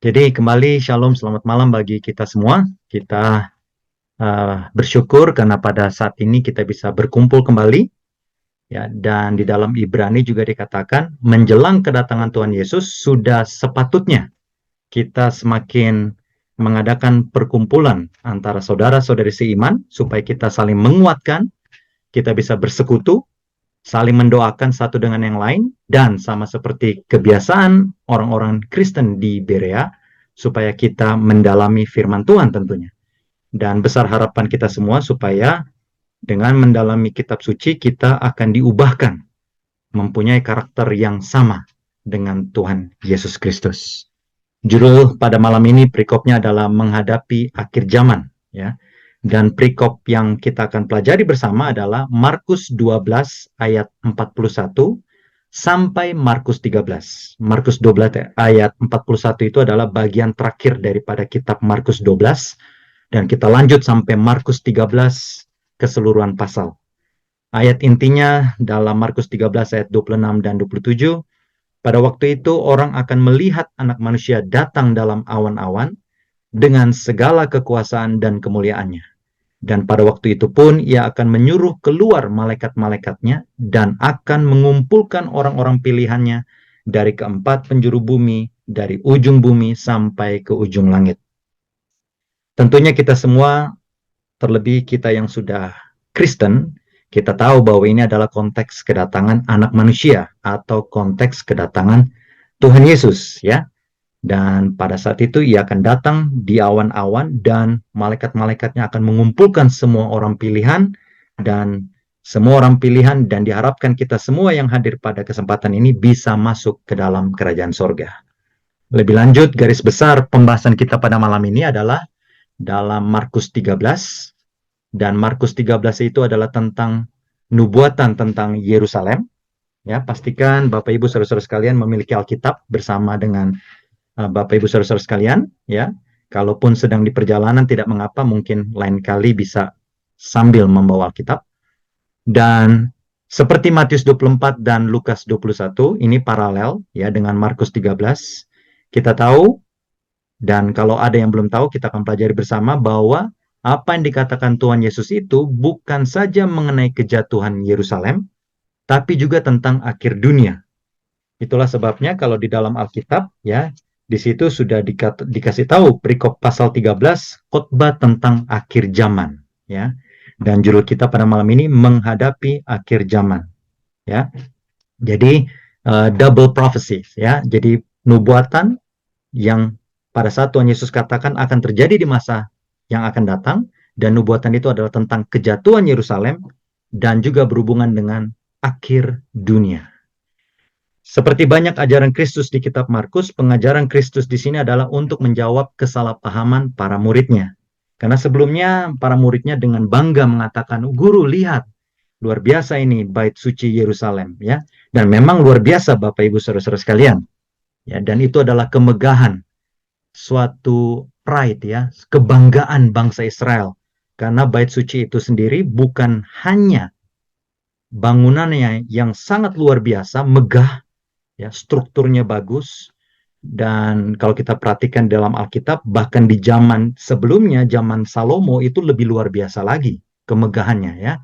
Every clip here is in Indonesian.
Jadi kembali Shalom, selamat malam bagi kita semua. Kita bersyukur karena pada saat ini kita bisa berkumpul kembali, ya. Dan di dalam Ibrani juga dikatakan menjelang kedatangan Tuhan Yesus sudah sepatutnya kita semakin mengadakan perkumpulan antara saudara-saudari seiman supaya kita saling menguatkan, kita bisa bersekutu, saling mendoakan satu dengan yang lain, dan sama seperti kebiasaan orang-orang Kristen di Berea, supaya kita mendalami firman Tuhan tentunya. Dan besar harapan kita semua supaya dengan mendalami kitab suci kita akan diubahkan, mempunyai karakter yang sama dengan Tuhan Yesus Kristus. Judul pada malam ini perikopnya adalah menghadapi akhir zaman, ya. Dan perikop yang kita akan pelajari bersama adalah Markus 12 ayat 41 sampai Markus 13. Markus 12 ayat 41 itu adalah bagian terakhir daripada kitab Markus 12, dan kita lanjut sampai Markus 13 keseluruhan pasal. Ayat intinya dalam Markus 13 ayat 26 dan 27, pada waktu itu orang akan melihat Anak Manusia datang dalam awan-awan dengan segala kekuasaan dan kemuliaannya. Dan pada waktu itu pun ia akan menyuruh keluar malaikat-malaikatnya dan akan mengumpulkan orang-orang pilihannya dari keempat penjuru bumi, dari ujung bumi sampai ke ujung langit. Tentunya kita semua, terlebih kita yang sudah Kristen, kita tahu bahwa ini adalah konteks kedatangan Anak Manusia atau konteks kedatangan Tuhan Yesus, ya. Dan pada saat itu ia akan datang di awan-awan dan malaikat-malaikatnya akan mengumpulkan semua orang pilihan dan dan diharapkan kita semua yang hadir pada kesempatan ini bisa masuk ke dalam kerajaan sorga. Lebih lanjut, garis besar pembahasan kita pada malam ini adalah dalam Markus 13, dan Markus 13 itu adalah tentang nubuatan tentang Yerusalem. Ya, pastikan Bapak Ibu saudara-saudara sekalian memiliki Alkitab bersama dengan Bapak Ibu saudara-saudara sekalian, ya. Kalaupun sedang di perjalanan tidak mengapa, mungkin lain kali bisa sambil membawa Alkitab. Dan seperti Matius 24 dan Lukas 21, ini paralel ya dengan Markus 13. Kita tahu, dan kalau ada yang belum tahu, kita akan pelajari bersama bahwa apa yang dikatakan Tuhan Yesus itu bukan saja mengenai kejatuhan Yerusalem, tapi juga tentang akhir dunia. Itulah sebabnya kalau di dalam Alkitab, ya, di situ sudah dikasih tahu perikop pasal 13, khotbah tentang akhir zaman, ya. Dan judul kita pada malam ini menghadapi akhir zaman, ya. Jadi double prophecy, ya. Jadi nubuatan yang pada saat Tuhan Yesus katakan akan terjadi di masa yang akan datang, dan nubuatan itu adalah tentang kejatuhan Yerusalem dan juga berhubungan dengan akhir dunia. Seperti banyak ajaran Kristus di kitab Markus, pengajaran Kristus di sini adalah untuk menjawab kesalahpahaman para muridnya. Karena sebelumnya para muridnya dengan bangga mengatakan, "Guru, lihat, luar biasa ini bait suci Yerusalem," ya. Dan memang luar biasa Bapak Ibu Saudara-saudara sekalian. Ya, dan itu adalah kemegahan, suatu pride, ya, kebanggaan bangsa Israel. Karena bait suci itu sendiri bukan hanya bangunannya yang sangat luar biasa, megah, ya, strukturnya bagus, dan kalau kita perhatikan dalam Alkitab, bahkan di zaman sebelumnya, zaman Salomo itu lebih luar biasa lagi kemegahannya, ya.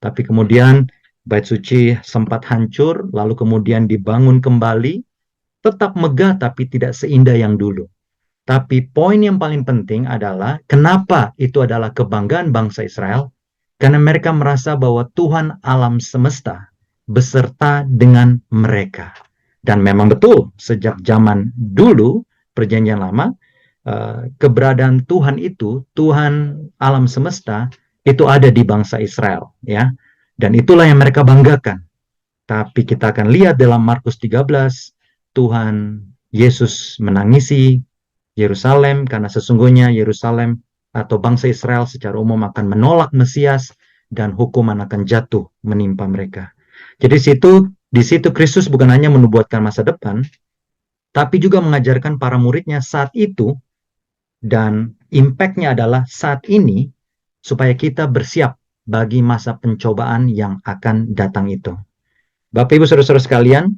Tapi kemudian bait suci sempat hancur, lalu kemudian dibangun kembali, tetap megah tapi tidak seindah yang dulu. Tapi poin yang paling penting adalah kenapa itu adalah kebanggaan bangsa Israel? Karena mereka merasa bahwa Tuhan alam semesta beserta dengan mereka. Dan memang betul, sejak zaman dulu, perjanjian lama, keberadaan Tuhan itu, Tuhan alam semesta, itu ada di bangsa Israel, ya. Dan itulah yang mereka banggakan. Tapi kita akan lihat dalam Markus 13, Tuhan Yesus menangisi Yerusalem, karena sesungguhnya Yerusalem atau bangsa Israel secara umum akan menolak Mesias, dan hukuman akan jatuh menimpa mereka. Jadi di situ Kristus bukan hanya menubuatkan masa depan, tapi juga mengajarkan para muridnya saat itu, dan impact-nya adalah saat ini, supaya kita bersiap bagi masa pencobaan yang akan datang itu. Bapak Ibu Saudara-saudara sekalian,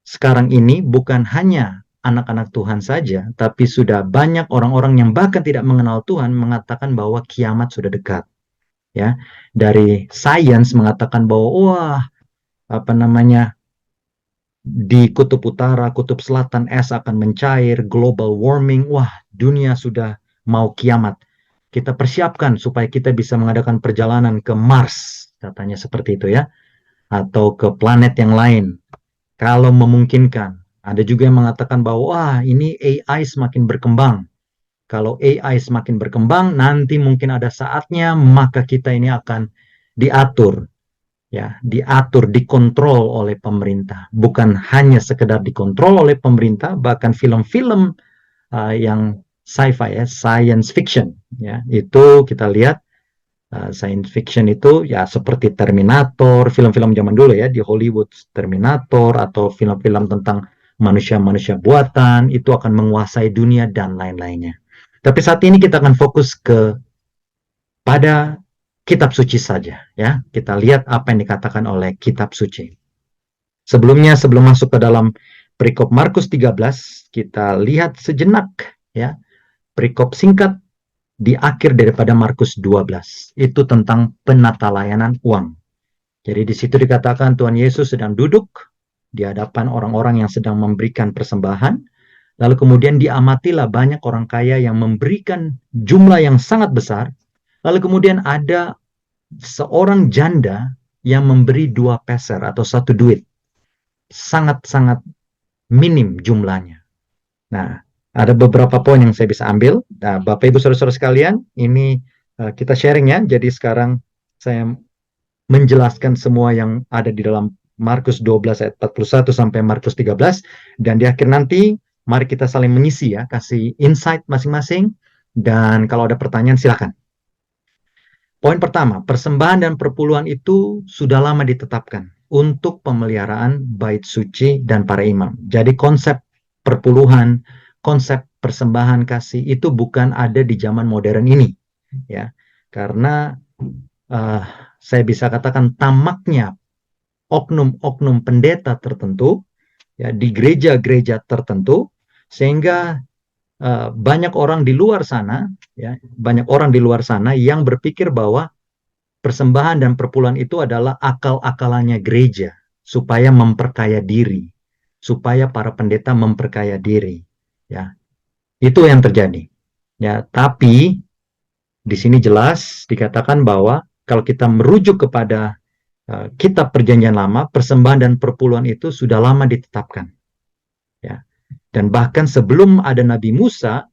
sekarang ini bukan hanya anak-anak Tuhan saja, tapi sudah banyak orang-orang yang bahkan tidak mengenal Tuhan mengatakan bahwa kiamat sudah dekat. Ya, dari sains mengatakan bahwa wah, apa namanya, di kutub utara, kutub selatan es akan mencair, global warming, wah, dunia sudah mau kiamat. Kita persiapkan supaya kita bisa mengadakan perjalanan ke Mars, katanya seperti itu ya, atau ke planet yang lain. Kalau memungkinkan, ada juga yang mengatakan bahwa wah, ini AI semakin berkembang. Kalau AI semakin berkembang, nanti mungkin ada saatnya maka kita ini akan diatur, ya, diatur, dikontrol oleh pemerintah. Bukan hanya sekedar dikontrol oleh pemerintah, bahkan film-film yang sci-fi ya, science fiction, ya, itu kita lihat science fiction itu ya seperti Terminator, film-film zaman dulu ya di Hollywood, Terminator atau film-film tentang manusia-manusia buatan itu akan menguasai dunia dan lain-lainnya. Tapi saat ini kita akan fokus pada kitab suci saja ya. Kita lihat apa yang dikatakan oleh kitab suci. Sebelumnya, sebelum masuk ke dalam perikop Markus 13, kita lihat sejenak ya perikop singkat di akhir daripada Markus 12. Itu tentang penata layanan uang. Jadi di situ dikatakan Tuhan Yesus sedang duduk di hadapan orang-orang yang sedang memberikan persembahan. Lalu kemudian diamatilah banyak orang kaya yang memberikan jumlah yang sangat besar. Lalu kemudian ada seorang janda yang memberi 2 peser atau 1 duit. Sangat-sangat minim jumlahnya. Nah, ada beberapa poin yang saya bisa ambil. Nah, Bapak Ibu Saudara-saudara sekalian, ini kita sharing ya. Jadi sekarang saya menjelaskan semua yang ada di dalam Markus 12 ayat 41 sampai Markus 13. Dan di akhir nanti, mari kita saling mengisi ya, kasih insight masing-masing. Dan kalau ada pertanyaan, silakan. Poin pertama, persembahan dan perpuluhan itu sudah lama ditetapkan untuk pemeliharaan bait suci dan para imam. Jadi konsep perpuluhan, konsep persembahan kasih itu bukan ada di zaman modern ini, ya. Karena saya bisa katakan tamaknya oknum-oknum pendeta tertentu, ya, di gereja-gereja tertentu, sehingga banyak orang di luar sana, ya, banyak orang di luar sana yang berpikir bahwa persembahan dan perpuluhan itu adalah akal-akalannya gereja supaya memperkaya diri, supaya para pendeta memperkaya diri, ya. Itu yang terjadi. Ya, tapi di sini jelas dikatakan bahwa kalau kita merujuk kepada kitab Perjanjian Lama, persembahan dan perpuluhan itu sudah lama ditetapkan. Ya. Dan bahkan sebelum ada Nabi Musa,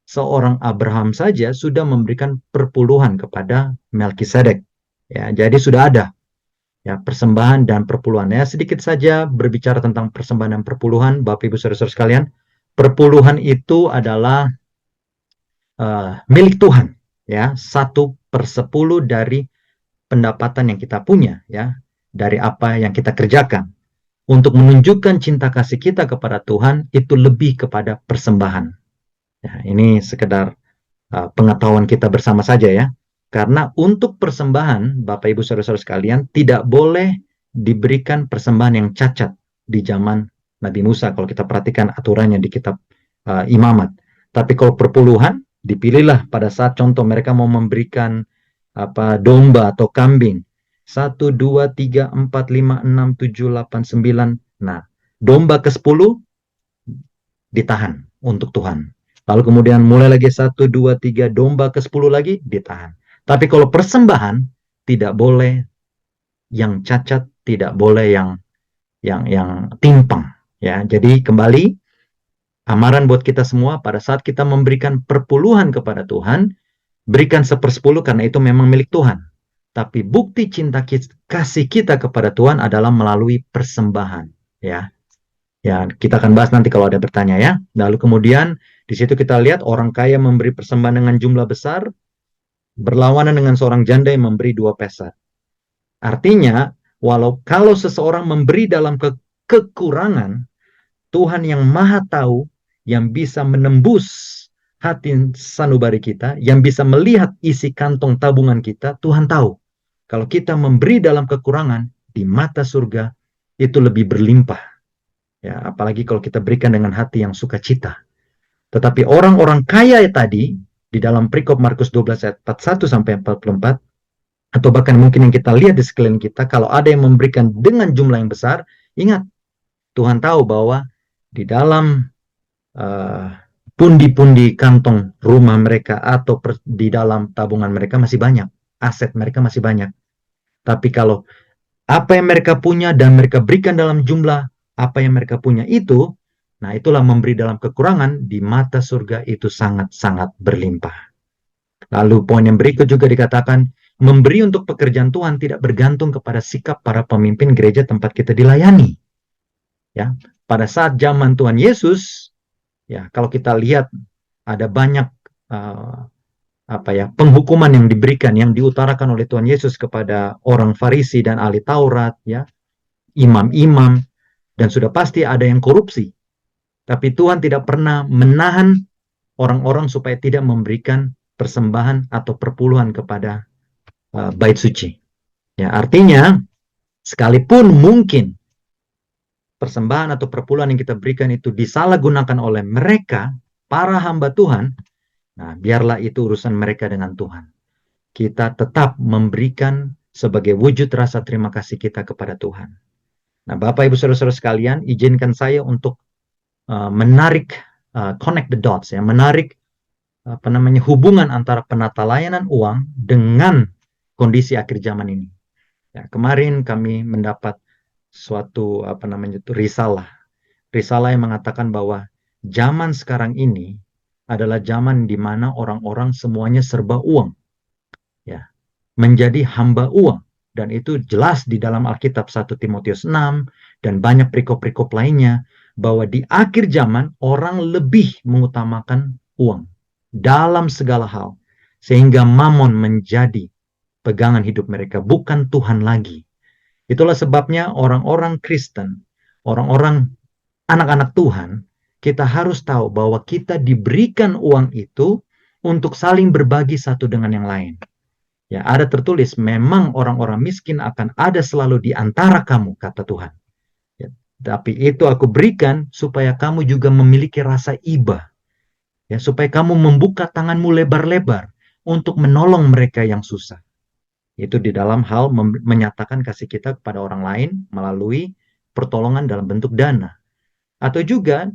seorang Abraham saja sudah memberikan perpuluhan kepada Melkisedek. Ya, jadi sudah ada ya persembahan dan perpuluhan. Ya, sedikit saja berbicara tentang persembahan dan perpuluhan, Bapak Ibu Saudara-saudara sekalian. Perpuluhan itu adalah milik Tuhan, ya, 1/10 dari pendapatan yang kita punya, ya, dari apa yang kita kerjakan. Untuk menunjukkan cinta kasih kita kepada Tuhan, itu lebih kepada persembahan. Ya, ini sekedar pengetahuan kita bersama saja ya. Karena untuk persembahan, Bapak Ibu Saudara-saudara sekalian, tidak boleh diberikan persembahan yang cacat di zaman Nabi Musa. Kalau kita perhatikan aturannya di kitab Imamat. Tapi kalau perpuluhan, dipilihlah pada saat contoh mereka mau memberikan domba atau kambing. 1, 2, 3, 4, 5, 6, 7, 8, 9. Nah, domba ke-10 ditahan untuk Tuhan. Lalu kemudian mulai lagi 1, 2, 3, domba ke-10 lagi ditahan. Tapi kalau persembahan tidak boleh yang cacat, tidak boleh yang timpang. Ya, jadi kembali amaran buat kita semua pada saat kita memberikan perpuluhan kepada Tuhan, berikan 1/10 karena itu memang milik Tuhan. Tapi bukti cinta kasih kita kepada Tuhan adalah melalui persembahan. Ya, ya, kita akan bahas nanti kalau ada bertanya ya. Lalu kemudian di situ kita lihat orang kaya memberi persembahan dengan jumlah besar, berlawanan dengan seorang janda yang memberi 2 peser. Artinya, kalau seseorang memberi dalam kekurangan, Tuhan yang maha tahu, yang bisa menembus hati sanubari kita, yang bisa melihat isi kantong tabungan kita, Tuhan tahu. Kalau kita memberi dalam kekurangan, di mata surga, itu lebih berlimpah. Ya, apalagi kalau kita berikan dengan hati yang sukacita. Tetapi orang-orang kaya tadi di dalam perikop Markus 12 ayat 41 sampai 44, atau bahkan mungkin yang kita lihat di sekeliling kita, kalau ada yang memberikan dengan jumlah yang besar, ingat, Tuhan tahu bahwa di dalam pundi-pundi kantong rumah mereka atau di dalam tabungan mereka masih banyak, aset mereka masih banyak. Tapi kalau apa yang mereka punya dan mereka berikan dalam jumlah apa yang mereka punya itu, nah itulah memberi dalam kekurangan, di mata surga itu sangat-sangat berlimpah. Lalu poin yang berikut juga dikatakan, memberi untuk pekerjaan Tuhan tidak bergantung kepada sikap para pemimpin gereja tempat kita dilayani. Ya, pada saat zaman Tuhan Yesus, ya kalau kita lihat ada banyak penghukuman yang diberikan, yang diutarakan oleh Tuhan Yesus kepada orang Farisi dan ahli Taurat, ya, imam-imam, dan sudah pasti ada yang korupsi. Tapi Tuhan tidak pernah menahan orang-orang supaya tidak memberikan persembahan atau perpuluhan kepada bait suci. Ya, artinya sekalipun mungkin persembahan atau perpuluhan yang kita berikan itu disalahgunakan oleh mereka, para hamba Tuhan, nah biarlah itu urusan mereka dengan Tuhan. Kita tetap memberikan sebagai wujud rasa terima kasih kita kepada Tuhan. Nah, Bapak Ibu Saudara-saudara sekalian, izinkan saya untuk menarik connect the dots, ya, menarik hubungan antara penata layanan uang dengan kondisi akhir zaman ini. Ya, kemarin kami mendapat suatu risalah yang mengatakan bahwa zaman sekarang ini adalah zaman di mana orang-orang semuanya serba uang, ya, menjadi hamba uang. Dan itu jelas di dalam Alkitab 1 Timotius 6 dan banyak perikop-perikop lainnya, bahwa di akhir zaman orang lebih mengutamakan uang dalam segala hal, sehingga mamon menjadi pegangan hidup mereka, bukan Tuhan lagi. Itulah sebabnya orang-orang Kristen, orang-orang anak-anak Tuhan, kita harus tahu bahwa kita diberikan uang itu untuk saling berbagi satu dengan yang lain. Ya, ada tertulis, memang orang-orang miskin akan ada selalu di antara kamu, kata Tuhan. Ya, tapi itu aku berikan supaya kamu juga memiliki rasa iba. Ya, supaya kamu membuka tanganmu lebar-lebar untuk menolong mereka yang susah. Itu di dalam hal menyatakan kasih kita kepada orang lain melalui pertolongan dalam bentuk dana. Atau juga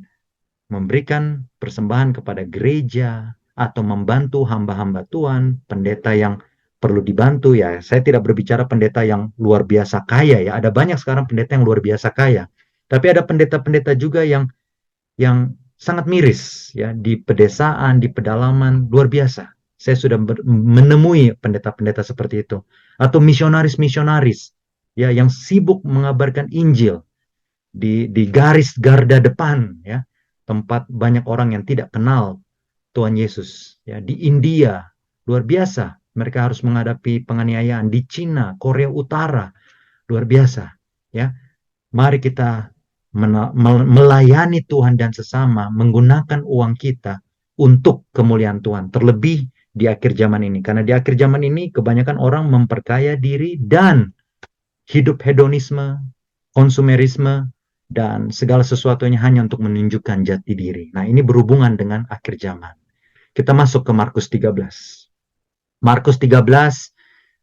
memberikan persembahan kepada gereja, atau membantu hamba-hamba Tuhan, pendeta yang perlu dibantu. Ya, saya tidak berbicara pendeta yang luar biasa kaya, ya. Ada banyak sekarang pendeta yang luar biasa kaya. Tapi ada pendeta-pendeta juga yang sangat miris, ya, di pedesaan, di pedalaman, luar biasa. Saya sudah menemui pendeta-pendeta seperti itu. Atau misionaris-misionaris, ya, yang sibuk mengabarkan Injil di garis garda depan, ya, tempat banyak orang yang tidak kenal Tuhan Yesus, ya, di India, luar biasa. Mereka harus menghadapi penganiayaan di Cina, Korea Utara, luar biasa, ya. Mari kita melayani Tuhan dan sesama menggunakan uang kita untuk kemuliaan Tuhan, terlebih di akhir zaman ini. Karena di akhir zaman ini kebanyakan orang memperkaya diri dan hidup hedonisme, konsumerisme, dan segala sesuatunya hanya untuk menunjukkan jati diri. Nah, ini berhubungan dengan akhir zaman. Kita masuk ke Markus 13. Markus 13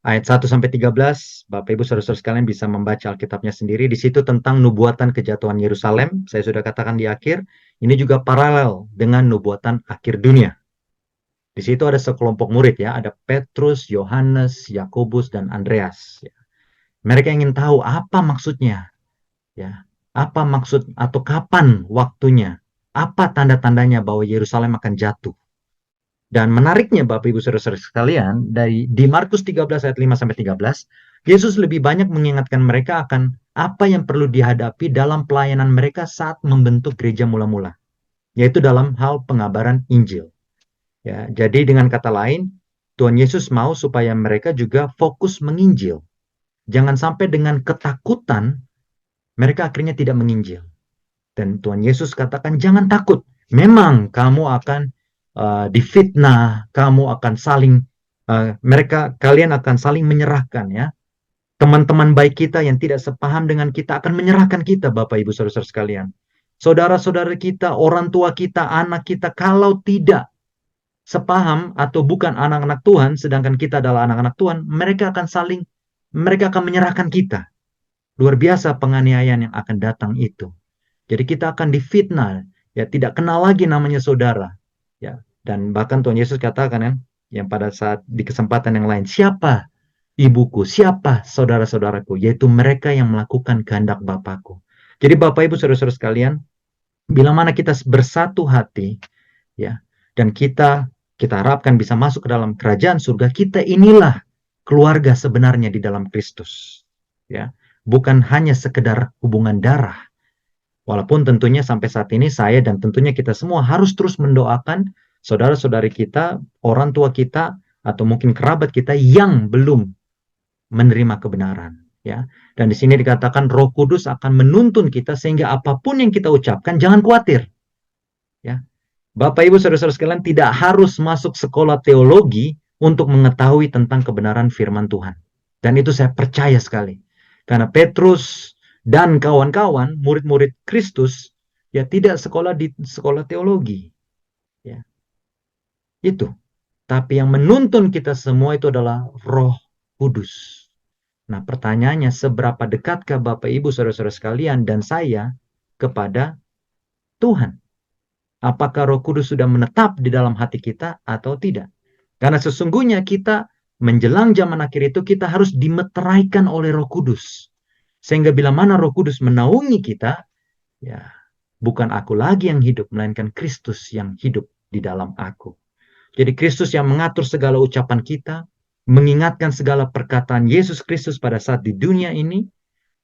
ayat 1 sampai 13, Bapak Ibu Saudara-saudara sekalian bisa membaca Alkitabnya sendiri. Di situ tentang nubuatan kejatuhan Yerusalem, saya sudah katakan di akhir, ini juga paralel dengan nubuatan akhir dunia. Di situ ada sekelompok murid, ya, ada Petrus, Yohanes, Yakobus, dan Andreas. Ya. Mereka ingin tahu apa maksudnya, ya, apa maksud atau kapan waktunya, apa tanda-tandanya bahwa Yerusalem akan jatuh. Dan menariknya Bapak Ibu Saudara-saudara sekalian, di Markus 13 ayat 5 sampai 13, Yesus lebih banyak mengingatkan mereka akan apa yang perlu dihadapi dalam pelayanan mereka saat membentuk gereja mula-mula, yaitu dalam hal pengabaran Injil. Ya, jadi dengan kata lain, Tuhan Yesus mau supaya mereka juga fokus menginjil. Jangan sampai dengan ketakutan mereka akhirnya tidak menginjil. Dan Tuhan Yesus katakan, jangan takut. Memang kamu akan difitnah, kamu akan saling, kalian akan saling menyerahkan, ya. Teman-teman baik kita yang tidak sepaham dengan kita akan menyerahkan kita, Bapak Ibu Saudara-saudara sekalian. saudara-saudara kita, orang tua kita, anak kita, kalau tidak sepaham atau bukan anak-anak Tuhan, sedangkan kita adalah anak-anak Tuhan, mereka akan menyerahkan kita. Luar biasa penganiayaan yang akan datang itu. Jadi kita akan difitnah, ya tidak kenal lagi namanya saudara, ya. Dan bahkan Tuhan Yesus katakan kan, yang pada saat di kesempatan yang lain, siapa ibuku, siapa saudara-saudaraku, yaitu mereka yang melakukan kehendak Bapakku. Jadi Bapak Ibu saudara-saudara sekalian, bila mana kita bersatu hati, ya, dan kita harapkan bisa masuk ke dalam kerajaan surga, kita inilah keluarga sebenarnya di dalam Kristus, ya, bukan hanya sekedar hubungan darah. Walaupun tentunya sampai saat ini saya dan tentunya kita semua harus terus mendoakan saudara-saudari kita, orang tua kita, atau mungkin kerabat kita yang belum menerima kebenaran, ya. Dan di sini dikatakan Roh Kudus akan menuntun kita sehingga apapun yang kita ucapkan jangan khawatir, ya. Bapak Ibu saudara-saudara sekalian tidak harus masuk sekolah teologi untuk mengetahui tentang kebenaran firman Tuhan. Dan itu saya percaya sekali. Karena Petrus dan kawan-kawan, murid-murid Kristus, ya tidak sekolah di sekolah teologi, ya. Itu. Tapi yang menuntun kita semua itu adalah Roh Kudus. Nah, pertanyaannya, seberapa dekatkah Bapak Ibu saudara-saudara sekalian dan saya kepada Tuhan? Apakah Roh Kudus sudah menetap di dalam hati kita atau tidak? Karena sesungguhnya kita menjelang zaman akhir itu kita harus dimeteraikan oleh Roh Kudus. Sehingga bila mana Roh Kudus menaungi kita, ya bukan aku lagi yang hidup, melainkan Kristus yang hidup di dalam aku. Jadi Kristus yang mengatur segala ucapan kita, mengingatkan segala perkataan Yesus Kristus pada saat di dunia ini,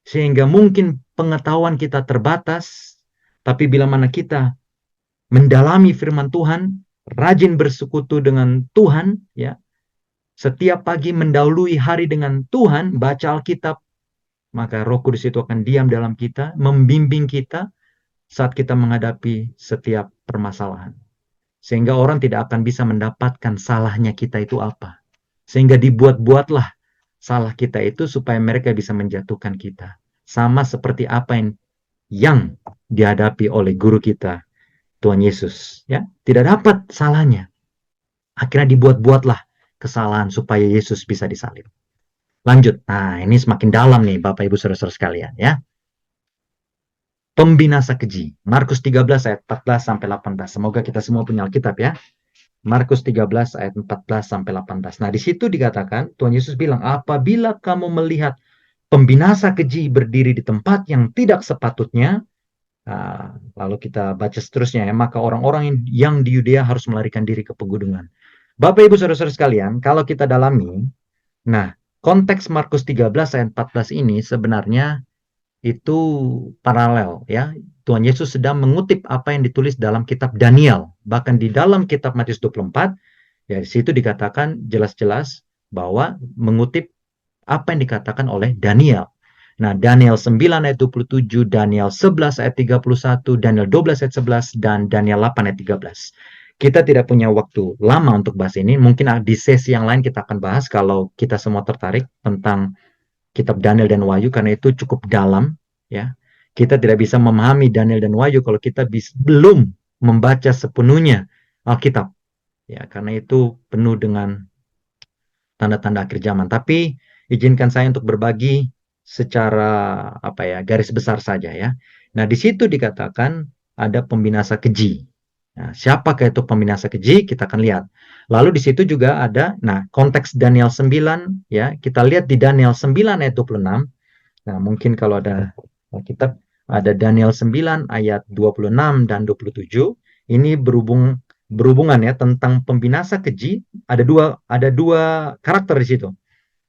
sehingga mungkin pengetahuan kita terbatas, tapi bila mana kita mendalami firman Tuhan, rajin bersekutu dengan Tuhan, ya, setiap pagi mendahului hari dengan Tuhan, baca Alkitab, maka Roh Kudus itu akan diam dalam kita, membimbing kita saat kita menghadapi setiap permasalahan. Sehingga orang tidak akan bisa mendapatkan salahnya kita itu apa. Sehingga dibuat-buatlah salah kita itu supaya mereka bisa menjatuhkan kita. Sama seperti apa yang dihadapi oleh guru kita, Tuhan Yesus, ya, tidak dapat salahnya. Akhirnya dibuat-buatlah kesalahan supaya Yesus bisa disalib. Lanjut. Nah, ini semakin dalam nih Bapak Ibu Saudara-saudara sekalian, ya. Pembinasa keji. Markus 13 ayat 14 sampai 18. Semoga kita semua punya Alkitab, ya. Markus 13 ayat 14 sampai 18. Nah, di situ dikatakan Tuhan Yesus bilang, apabila kamu melihat pembinasa keji berdiri di tempat yang tidak sepatutnya, lalu kita baca seterusnya, ya, maka orang-orang yang di Yudea harus melarikan diri ke pegunungan. Bapak Ibu Saudara-saudara sekalian, kalau kita dalami, nah, konteks Markus 13 ayat 14 ini sebenarnya itu paralel, ya. Tuhan Yesus sedang mengutip apa yang ditulis dalam kitab Daniel. Bahkan di dalam kitab Matius 24, ya di situ dikatakan jelas-jelas bahwa mengutip apa yang dikatakan oleh Daniel. Nah, Daniel 9 ayat 27, Daniel 11 ayat 31, Daniel 12 ayat 11, dan Daniel 8 ayat 13. Kita tidak punya waktu lama untuk bahas ini. Mungkin di sesi yang lain kita akan bahas kalau kita semua tertarik tentang kitab Daniel dan Wahyu, karena itu cukup dalam, ya. Kita tidak bisa memahami Daniel dan Wahyu kalau kita belum membaca sepenuhnya Alkitab. Ya, karena itu penuh dengan tanda-tanda akhir zaman. Tapi izinkan saya untuk berbagi secara garis besar saja, ya. Nah, di situ dikatakan ada pembinasa keji. Nah, siapakah itu pembinasa keji? Kita akan lihat. Lalu di situ juga ada, nah, konteks Daniel 9, ya. Kita lihat di Daniel 9 ayat 26. Nah, mungkin kalau ada kitab, ada Daniel 9 ayat 26 dan 27. Ini berhubungan ya tentang pembinasa keji. Ada dua karakter di situ.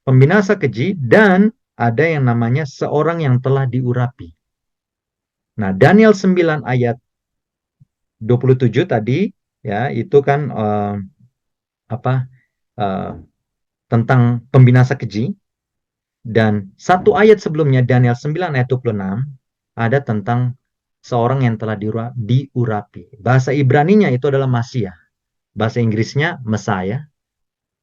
Pembinasa keji dan ada yang namanya seorang yang telah diurapi. Nah, Daniel 9 ayat 27 tadi, ya, itu kan tentang pembinasa keji. Dan satu ayat sebelumnya, Daniel 9 ayat 26, ada tentang seorang yang telah diurapi. Bahasa Ibraninya itu adalah Masia. Bahasa Inggrisnya Messiah.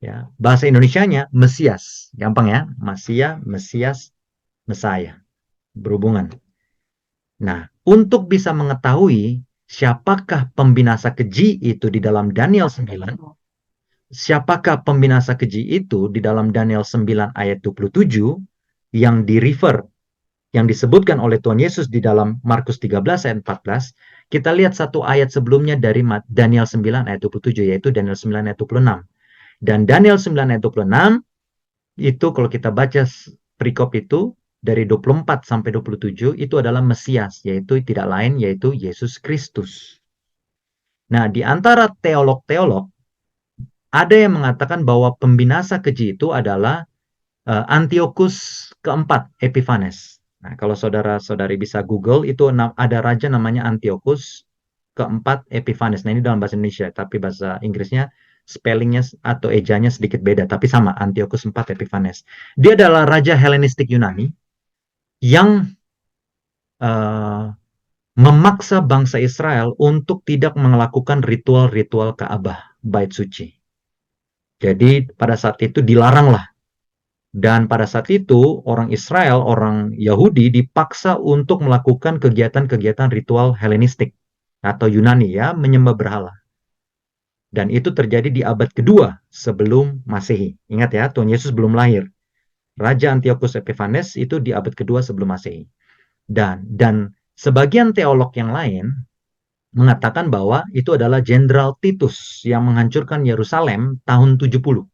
Ya. Bahasa Indonesianya Mesias. Gampang, ya. Masia, Mesias, Messiah. Berhubungan. Nah, untuk bisa mengetahui siapakah pembinasa keji itu di dalam Daniel 9, siapakah pembinasa keji itu di dalam Daniel 9 ayat 27 yang di-refer, yang disebutkan oleh Tuhan Yesus di dalam Markus 13 ayat 14, kita lihat satu ayat sebelumnya dari Daniel 9 ayat 27, yaitu Daniel 9 ayat 26. Dan Daniel 9 ayat 26, itu kalau kita baca perikop itu, dari 24 sampai 27, itu adalah Mesias, yaitu tidak lain, yaitu Yesus Kristus. Nah, di antara teolog-teolog, ada yang mengatakan bahwa pembinasa keji itu adalah Antiochus keempat Epiphanes. Nah, kalau saudara-saudari bisa Google, itu ada raja namanya Antiochus keempat Epiphanes. Nah, ini dalam bahasa Indonesia, tapi bahasa Inggrisnya spellingnya atau ejanya sedikit beda, tapi sama, Antiochus IV Epiphanes. Dia adalah raja Helenistik Yunani yang uh, memaksa bangsa Israel untuk tidak melakukan ritual-ritual Ka'bah, bait suci. Jadi pada saat itu dilaranglah. Dan pada saat itu, orang Israel, orang Yahudi dipaksa untuk melakukan kegiatan-kegiatan ritual Helenistik atau Yunani, ya, menyembah berhala. Dan itu terjadi di abad kedua sebelum Masehi. Ingat ya, Tuhan Yesus belum lahir. Raja Antiochus Epiphanes itu di abad kedua sebelum Masehi. Dan sebagian teolog yang lain mengatakan bahwa itu adalah Jenderal Titus yang menghancurkan Yerusalem tahun 70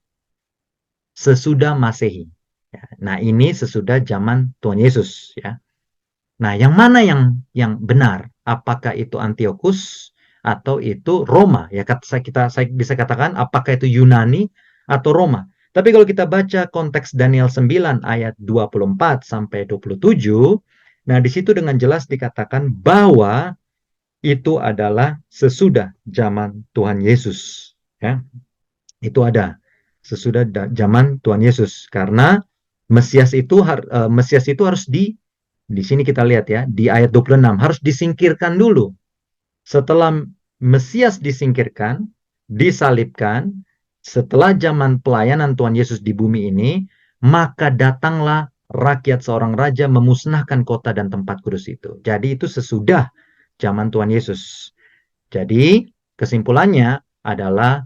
sesudah Masehi. Nah, ini sesudah zaman Tuhan Yesus, ya. Nah, yang mana yang benar? Apakah itu Antiochus atau itu Roma? Ya, saya bisa katakan apakah itu Yunani atau Roma. Tapi kalau kita baca konteks Daniel 9 ayat 24 sampai 27, nah di situ dengan jelas dikatakan bahwa itu adalah sesudah zaman Tuhan Yesus, ya. Itu ada sesudah zaman Tuhan Yesus, karena Mesias itu harus di sini kita lihat ya, di ayat 26 harus disingkirkan dulu. Setelah Mesias disingkirkan, disalibkan, setelah zaman pelayanan Tuhan Yesus di bumi ini, maka datanglah rakyat seorang raja memusnahkan kota dan tempat kudus itu. Jadi itu sesudah zaman Tuhan Yesus. Jadi kesimpulannya adalah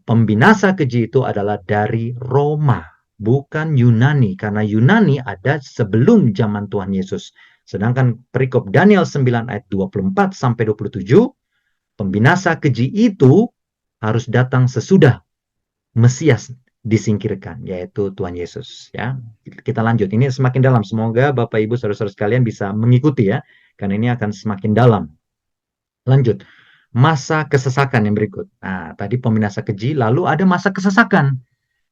pembinasa keji itu adalah dari Roma, bukan Yunani, karena Yunani ada sebelum zaman Tuhan Yesus. Sedangkan perikop Daniel 9 ayat 24 sampai 27, pembinasa keji itu harus datang sesudah Mesias disingkirkan, yaitu Tuhan Yesus, ya. Kita lanjut. Ini semakin dalam. Semoga Bapak Ibu saudara-saudara sekalian bisa mengikuti, ya, karena ini akan semakin dalam. Lanjut. Masa kesesakan yang berikut. Nah, tadi pembinasa keji, lalu ada masa kesesakan.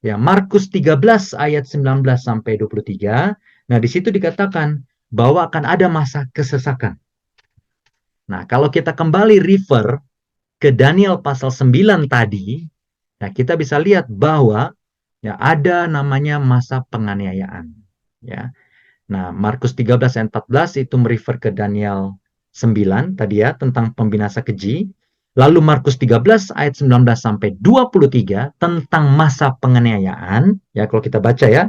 Ya, Markus 13 ayat 19 sampai 23. Nah, di situ dikatakan bahwa akan ada masa kesesakan. Nah, kalau kita kembali refer ke Daniel pasal 9 tadi, nah kita bisa lihat bahwa ya ada namanya masa penganiayaan, ya. Nah, Markus 13 ayat 14 itu merefer ke Daniel 9 tadi ya, tentang pembinasa keji. Lalu Markus 13 ayat 19 sampai 23 tentang masa penganiayaan, ya kalau kita baca ya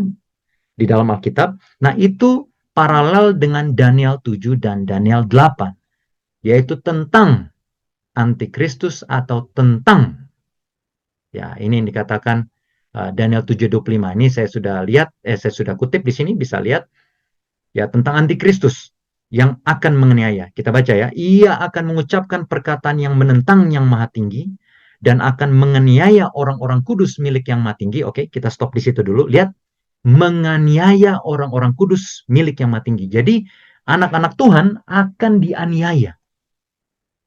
di dalam Alkitab. Nah, itu paralel dengan Daniel 7 dan Daniel 8, yaitu tentang antikristus atau tentang, ya, ini yang dikatakan Daniel 7:25. Ini saya sudah lihat, saya sudah kutip di sini, bisa lihat. Ya, tentang antikristus yang akan menganiaya. Kita baca ya, ia akan mengucapkan perkataan yang menentang yang maha tinggi dan akan menganiaya orang-orang kudus milik yang maha tinggi. Oke, kita stop di situ dulu. Lihat, menganiaya orang-orang kudus milik yang maha tinggi. Jadi, anak-anak Tuhan akan dianiaya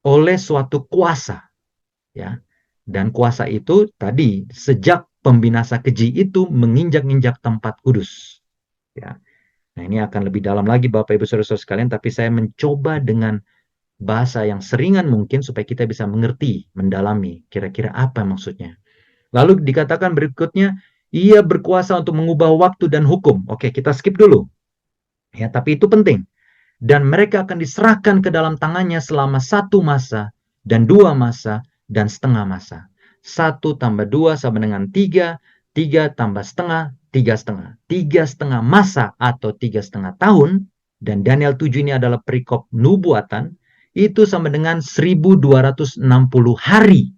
oleh suatu kuasa, ya. Dan kuasa itu tadi sejak pembinasa keji itu menginjak-injak tempat kudus, ya. Nah, ini akan lebih dalam lagi Bapak Ibu Saudara-saudara sekalian, tapi saya mencoba dengan bahasa yang seringan mungkin supaya kita bisa mengerti, mendalami kira-kira apa maksudnya. Lalu dikatakan berikutnya, ia berkuasa untuk mengubah waktu dan hukum. Oke, kita skip dulu. Ya, tapi itu penting. Dan mereka akan diserahkan ke dalam tangannya selama 1 masa, dan 2 masa, dan setengah masa. 1 tambah 2 sama dengan 3, 3 tambah setengah, 3 setengah. 3 setengah masa atau 3 setengah tahun dan Daniel 7 ini adalah perikop nubuatan, itu sama dengan 1260 hari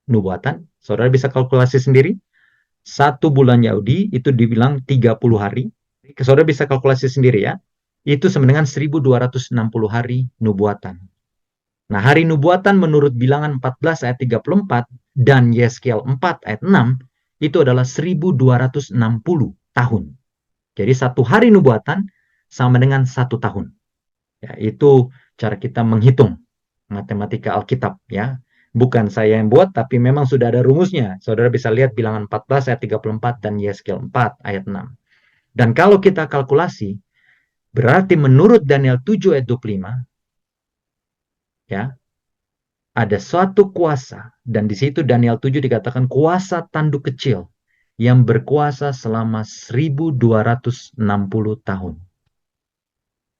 nubuatan. Saudara bisa kalkulasi sendiri. Satu bulan Yahudi itu dibilang 30 hari. Saudara bisa kalkulasi sendiri ya. Itu sama dengan 1260 hari nubuatan. Nah, hari nubuatan menurut bilangan 14 ayat 34 dan Yeskiel 4 ayat 6 itu adalah 1260 tahun. Jadi satu hari nubuatan sama dengan satu tahun. Ya, itu cara kita menghitung matematika Alkitab ya. Bukan saya yang buat, tapi memang sudah ada rumusnya. Saudara bisa lihat bilangan 14 ayat 34 dan Yeskiel 4 ayat 6. Dan kalau kita kalkulasi, berarti menurut Daniel 7 ayat 25, ya, ada suatu kuasa, dan di situ Daniel 7 dikatakan kuasa tanduk kecil yang berkuasa selama 1260 tahun.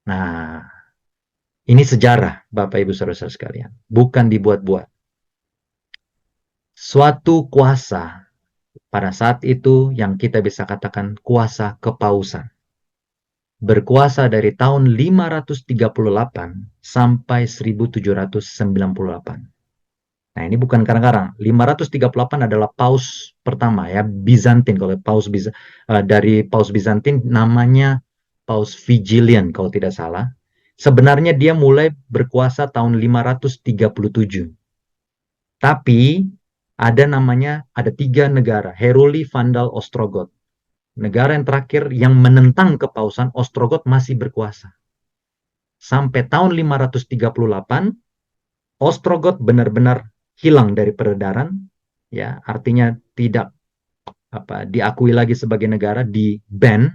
Nah, ini sejarah, Bapak Ibu Saudara sekalian, bukan dibuat-buat. Suatu kuasa pada saat itu yang kita bisa katakan kuasa kepausan. Berkuasa dari tahun 538 sampai 1798. Nah, ini bukan karang-karang. 538 adalah paus pertama ya, Bizantin. Kalau dari paus Bizantin namanya Paus Vigilian kalau tidak salah. Sebenarnya dia mulai berkuasa tahun 537. Tapi ada 3 negara, Heruli, Vandal, Ostrogot. Negara yang terakhir yang menentang kepausan, Ostrogot masih berkuasa. Sampai tahun 538, Ostrogot benar-benar hilang dari peredaran, ya, artinya tidak diakui lagi sebagai negara, di ban,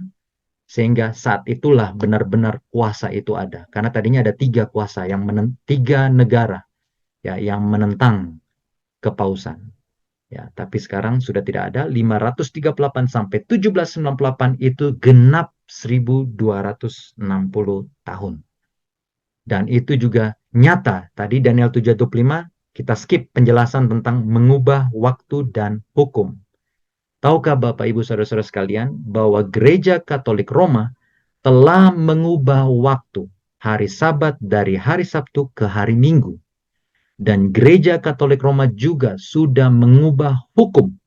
sehingga saat itulah benar-benar kuasa itu ada. Karena tadinya ada 3 kuasa, 3 negara ya yang menentang kepausan. Ya, tapi sekarang sudah tidak ada. 538 sampai 1798 itu genap 1260 tahun. Dan itu juga nyata. Tadi Daniel 7:25 kita skip penjelasan tentang mengubah waktu dan hukum. Tahukah Bapak Ibu Saudara-saudara sekalian bahwa Gereja Katolik Roma telah mengubah waktu hari Sabat dari hari Sabtu ke hari Minggu. Dan Gereja Katolik Roma juga sudah mengubah hukum.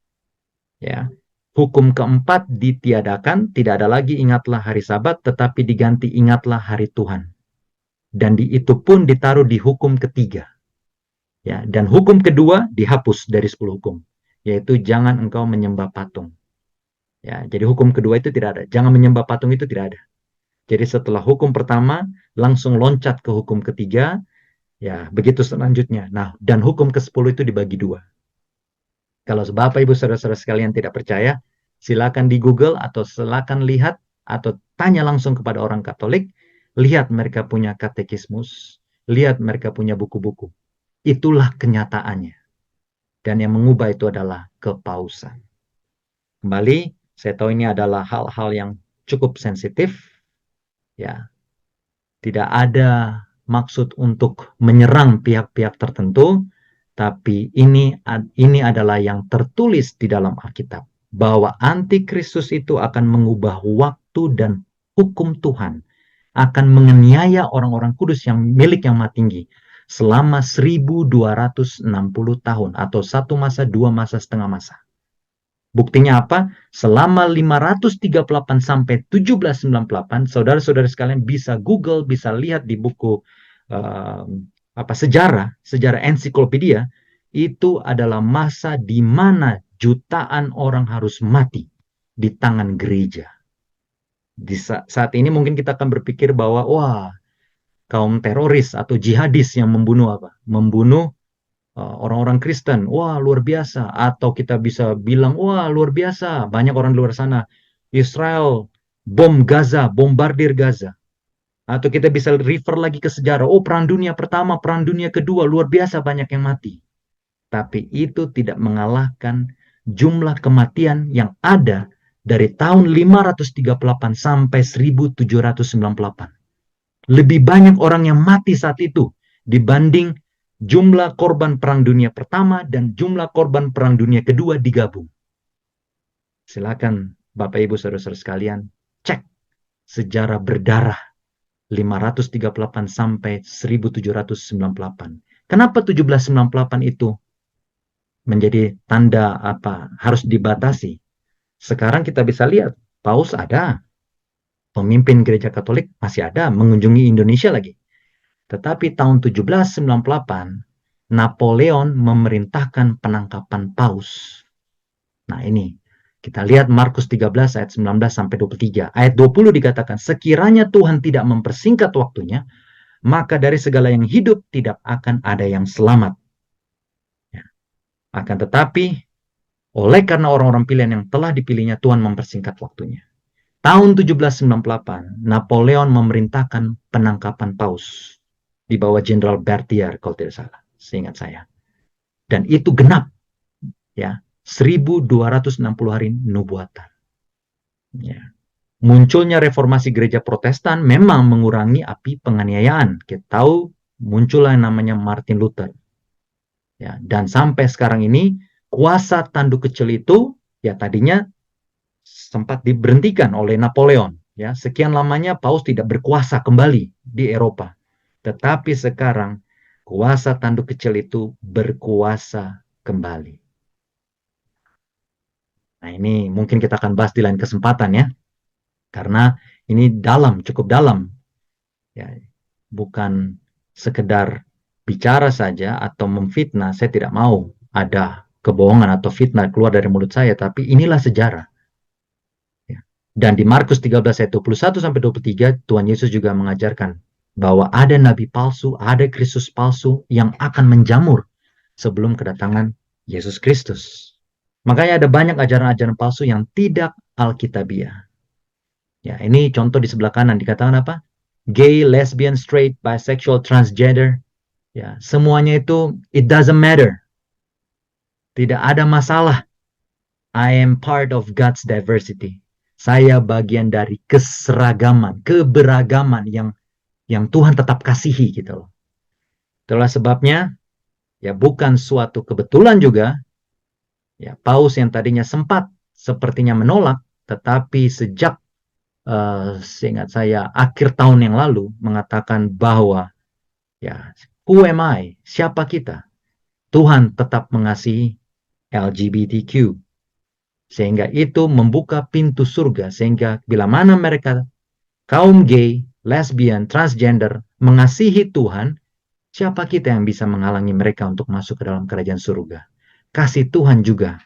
Ya. Hukum keempat ditiadakan, tidak ada lagi ingatlah hari Sabat, tetapi diganti ingatlah hari Tuhan. Dan itu pun ditaruh di hukum ketiga. Ya, dan hukum kedua dihapus dari 10 hukum, yaitu jangan engkau menyembah patung. Ya, jadi hukum kedua itu tidak ada. Jangan menyembah patung itu tidak ada. Jadi setelah hukum pertama langsung loncat ke hukum ketiga, ya begitu selanjutnya. Nah, dan hukum ke-10 itu dibagi 2. Kalau Bapak Ibu Saudara-saudara sekalian tidak percaya, silakan di Google atau silakan lihat atau tanya langsung kepada orang Katolik, lihat mereka punya katekismus, lihat mereka punya buku-buku. Itulah kenyataannya. Dan yang mengubah itu adalah kepausan. Kembali, saya tahu ini adalah hal-hal yang cukup sensitif. Ya, tidak ada maksud untuk menyerang pihak-pihak tertentu, tapi ini adalah yang tertulis di dalam Alkitab, bahwa antikristus itu akan mengubah waktu dan hukum Tuhan, akan menganiaya orang-orang kudus yang milik Yang Maha Tinggi selama 1260 tahun, atau 1 masa, 2 masa, setengah masa. Buktinya apa? Selama 538 sampai 1798, saudara-saudara sekalian bisa Google, bisa lihat di buku sejarah ensiklopedia, itu adalah masa di mana jutaan orang harus mati di tangan gereja. Di saat ini mungkin kita akan berpikir bahwa wah, kaum teroris atau jihadis yang membunuh Membunuh orang-orang Kristen, wah luar biasa. Atau kita bisa bilang, wah luar biasa, banyak orang di luar sana. Israel bom Gaza, bombardir Gaza. Atau kita bisa refer lagi ke sejarah, oh Perang Dunia Pertama, Perang Dunia Kedua, luar biasa banyak yang mati. Tapi itu tidak mengalahkan jumlah kematian yang ada dari tahun 538 sampai 1798. Lebih banyak orang yang mati saat itu dibanding jumlah korban Perang Dunia Pertama dan jumlah korban Perang Dunia Kedua digabung. Silakan Bapak Ibu Saudara-saudara sekalian cek sejarah berdarah 538 sampai 1798. Kenapa 1798 itu menjadi tanda apa harus dibatasi? Sekarang kita bisa lihat, Paus ada, pemimpin gereja Katolik masih ada, mengunjungi Indonesia lagi. Tetapi tahun 1798, Napoleon memerintahkan penangkapan Paus. Nah ini, kita lihat Markus 13 ayat 19 sampai 23. Ayat 20 dikatakan, sekiranya Tuhan tidak mempersingkat waktunya, maka dari segala yang hidup tidak akan ada yang selamat. Ya. Akan tetapi, oleh karena orang-orang pilihan yang telah dipilihnya, Tuhan mempersingkat waktunya. Tahun 1798, Napoleon memerintahkan penangkapan Paus di bawah Jenderal Berthier, kalau tidak salah, seingat saya. Dan itu genap, ya, 1260 hari nubuatan. Ya. Munculnya reformasi gereja Protestan memang mengurangi api penganiayaan. Kita tahu muncullah yang namanya Martin Luther. Ya, dan sampai sekarang ini kuasa tanduk kecil itu ya tadinya sempat diberhentikan oleh Napoleon. Ya, sekian lamanya Paus tidak berkuasa kembali di Eropa. Tetapi sekarang kuasa tanduk kecil itu berkuasa kembali. Nah, ini mungkin kita akan bahas di lain kesempatan ya. Karena ini dalam, cukup dalam. Ya, bukan sekedar bicara saja atau memfitnah. Saya tidak mau ada kebohongan atau fitnah keluar dari mulut saya, tapi inilah sejarah. Ya. Dan di Markus 13 ayat 21 sampai 23, Tuhan Yesus juga mengajarkan bahwa ada nabi palsu, ada Kristus palsu yang akan menjamur sebelum kedatangan Yesus Kristus. Makanya ada banyak ajaran-ajaran palsu yang tidak alkitabiah. Ya, ini contoh di sebelah kanan dikatakan apa? Gay, lesbian, straight, bisexual, transgender. Ya, semuanya itu it doesn't matter. Tidak ada masalah. I am part of God's diversity. Saya bagian dari keseragaman, keberagaman yang Tuhan tetap kasihi gitu loh. Itulah sebabnya ya bukan suatu kebetulan juga ya Paus yang tadinya sempat sepertinya menolak, tetapi sejak seingat saya akhir tahun yang lalu mengatakan bahwa ya who am I? Siapa kita? Tuhan tetap mengasihi LGBTQ. Sehingga itu membuka pintu surga. Sehingga bila mana mereka kaum gay, lesbian, transgender mengasihi Tuhan, siapa kita yang bisa menghalangi mereka untuk masuk ke dalam kerajaan surga? Kasih Tuhan juga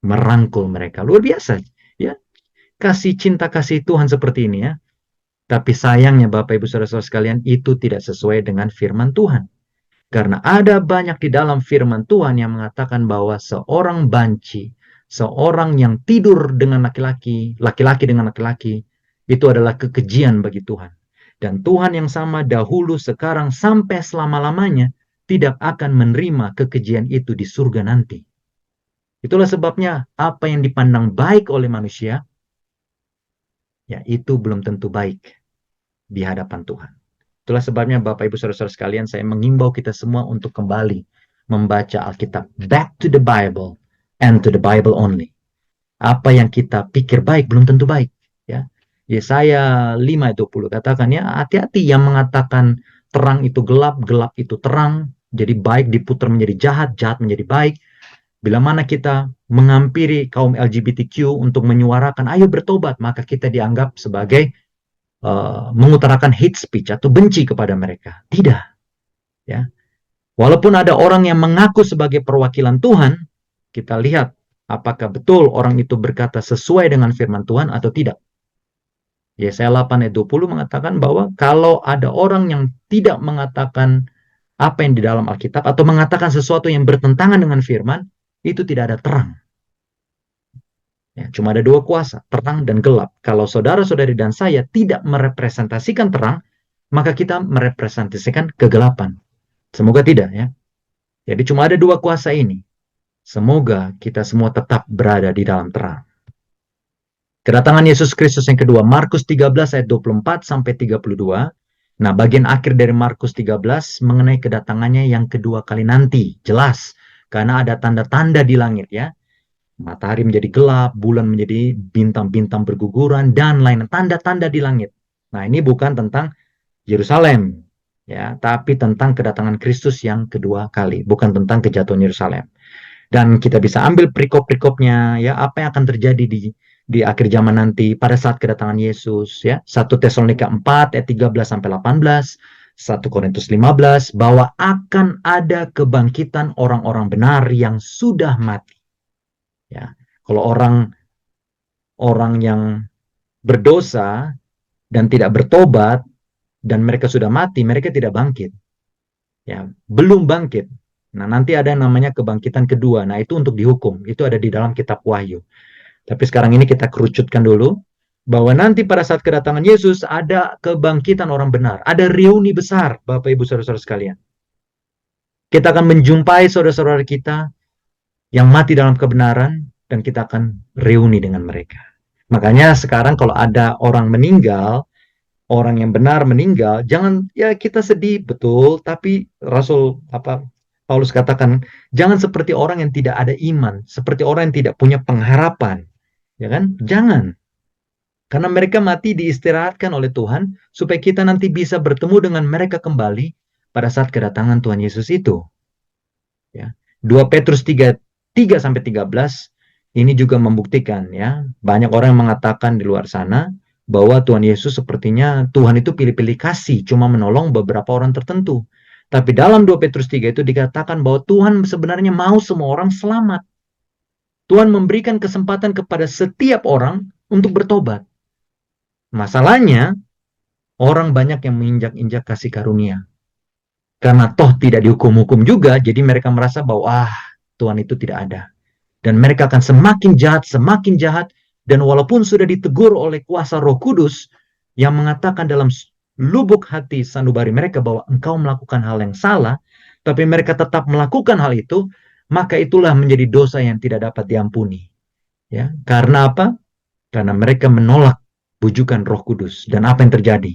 merangkul mereka. Luar biasa. Ya, kasih cinta kasih Tuhan seperti ini ya. Tapi sayangnya Bapak Ibu Saudara-saudara sekalian itu tidak sesuai dengan firman Tuhan. Karena ada banyak di dalam firman Tuhan yang mengatakan bahwa seorang banci, seorang yang tidur dengan laki-laki, laki-laki dengan laki-laki, itu adalah kekejian bagi Tuhan. Dan Tuhan yang sama dahulu, sekarang, sampai selama-lamanya tidak akan menerima kekejian itu di surga nanti. Itulah sebabnya apa yang dipandang baik oleh manusia, ya itu belum tentu baik di hadapan Tuhan. Itulah sebabnya Bapak Ibu Saudara-saudara sekalian, saya mengimbau kita semua untuk kembali membaca Alkitab. Back to the Bible and to the Bible only. Apa yang kita pikir baik belum tentu baik. Ya. Yesaya 5:20 katakan ya, hati-hati yang mengatakan terang itu gelap, gelap itu terang. Jadi baik diputar menjadi jahat, jahat menjadi baik. Bila mana kita menghampiri kaum LGBTQ untuk menyuarakan ayo bertobat, maka kita dianggap sebagai mengutarakan hate speech atau benci kepada mereka. Tidak. Ya. Walaupun ada orang yang mengaku sebagai perwakilan Tuhan, kita lihat apakah betul orang itu berkata sesuai dengan firman Tuhan atau tidak. Yesaya 8 ayat 20 mengatakan bahwa kalau ada orang yang tidak mengatakan apa yang di dalam Alkitab atau mengatakan sesuatu yang bertentangan dengan firman, itu tidak ada terang. Ya, cuma ada dua kuasa, terang dan gelap. Kalau saudara-saudari dan saya tidak merepresentasikan terang, maka kita merepresentasikan kegelapan. Semoga tidak ya. Jadi cuma ada dua kuasa ini. Semoga kita semua tetap berada di dalam terang. Kedatangan Yesus Kristus yang kedua, Markus 13 ayat 24 sampai 32. Nah, bagian akhir dari Markus 13 mengenai kedatangannya yang kedua kali nanti. Jelas, karena ada tanda-tanda di langit ya. Matahari menjadi gelap, bulan menjadi bintang-bintang berguguran, dan lain tanda-tanda di langit. Nah, ini bukan tentang Yerusalem, ya, tapi tentang kedatangan Kristus yang kedua kali, bukan tentang kejatuhan Yerusalem. Dan kita bisa ambil perikop-perikopnya, ya, apa yang akan terjadi di akhir zaman nanti pada saat kedatangan Yesus, ya. 1 Tesalonika 4 ayat 13 sampai 18, 1 Korintus 15, bahwa akan ada kebangkitan orang-orang benar yang sudah mati, ya. Kalau orang yang berdosa dan tidak bertobat dan mereka sudah mati, mereka tidak bangkit, ya, belum bangkit. Nah, nanti ada yang namanya kebangkitan kedua. Nah, itu untuk dihukum. Itu ada di dalam kitab Wahyu. Tapi sekarang ini kita kerucutkan dulu bahwa nanti pada saat kedatangan Yesus ada kebangkitan orang benar. Ada reuni besar, Bapak Ibu Saudara-saudara sekalian. Kita akan menjumpai saudara-saudara kita yang mati dalam kebenaran dan kita akan reuni dengan mereka. Makanya sekarang kalau ada orang meninggal, orang yang benar meninggal, jangan, ya, kita sedih betul, tapi Paulus katakan jangan seperti orang yang tidak ada iman, seperti orang yang tidak punya pengharapan, ya kan? Jangan. Karena mereka mati diistirahatkan oleh Tuhan supaya kita nanti bisa bertemu dengan mereka kembali pada saat kedatangan Tuhan Yesus itu. Ya. 2 Petrus 3 sampai 13 ini juga membuktikan, ya. Banyak orang yang mengatakan di luar sana bahwa Tuhan Yesus sepertinya Tuhan itu pilih-pilih kasih, cuma menolong beberapa orang tertentu. Tapi dalam 2 Petrus 3 itu dikatakan bahwa Tuhan sebenarnya mau semua orang selamat. Tuhan memberikan kesempatan kepada setiap orang untuk bertobat. Masalahnya, orang banyak yang menginjak-injak kasih karunia. Karena toh tidak dihukum-hukum juga, jadi mereka merasa bahwa Tuhan itu tidak ada. Dan mereka akan semakin jahat, dan walaupun sudah ditegur oleh kuasa Roh Kudus yang mengatakan dalam lubuk hati sanubari mereka bahwa engkau melakukan hal yang salah, tapi mereka tetap melakukan hal itu, maka itulah menjadi dosa yang tidak dapat diampuni. Ya, karena apa? Karena mereka menolak bujukan Roh Kudus. Dan apa yang terjadi?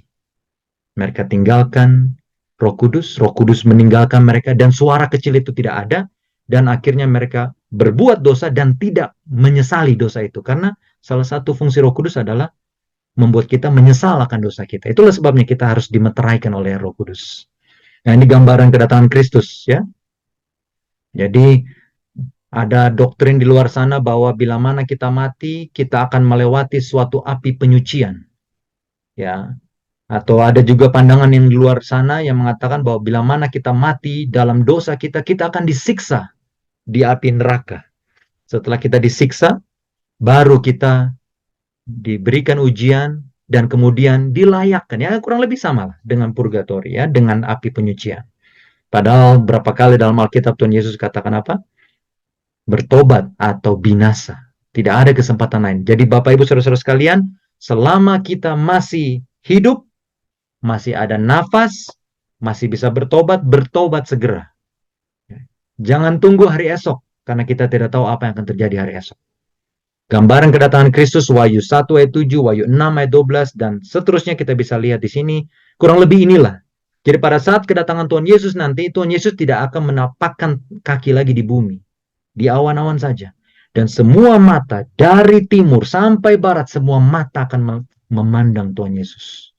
Mereka tinggalkan Roh Kudus meninggalkan mereka, dan suara kecil itu tidak ada, dan akhirnya mereka berbuat dosa dan tidak menyesali dosa itu. Karena salah satu fungsi Roh Kudus adalah membuat kita menyesal akan dosa kita. Itulah sebabnya kita harus dimeteraikan oleh Roh Kudus. Nah, ini gambaran kedatangan Kristus, ya. Jadi ada doktrin di luar sana bahwa bila mana kita mati, kita akan melewati suatu api penyucian, ya. Atau ada juga pandangan yang di luar sana yang mengatakan bahwa bila mana kita mati dalam dosa kita, kita akan disiksa di api neraka. Setelah kita disiksa, baru kita diberikan ujian dan kemudian dilayakkan. Ya, kurang lebih sama lah dengan purgatori, ya, dengan api penyucian. Padahal berapa kali dalam Alkitab Tuhan Yesus katakan apa? Bertobat atau binasa. Tidak ada kesempatan lain. Jadi Bapak Ibu Saudara-saudara sekalian, selama kita masih hidup, masih ada nafas, masih bisa bertobat segera. Jangan tunggu hari esok, karena kita tidak tahu apa yang akan terjadi hari esok. Gambaran kedatangan Kristus, Wahyu 1 ayat 7, Wahyu 6 ayat 12, dan seterusnya kita bisa lihat di sini. Kurang lebih inilah. Jadi pada saat kedatangan Tuhan Yesus nanti, Tuhan Yesus tidak akan menapakkan kaki lagi di bumi. Di awan-awan saja. Dan semua mata dari timur sampai barat, semua mata akan memandang Tuhan Yesus.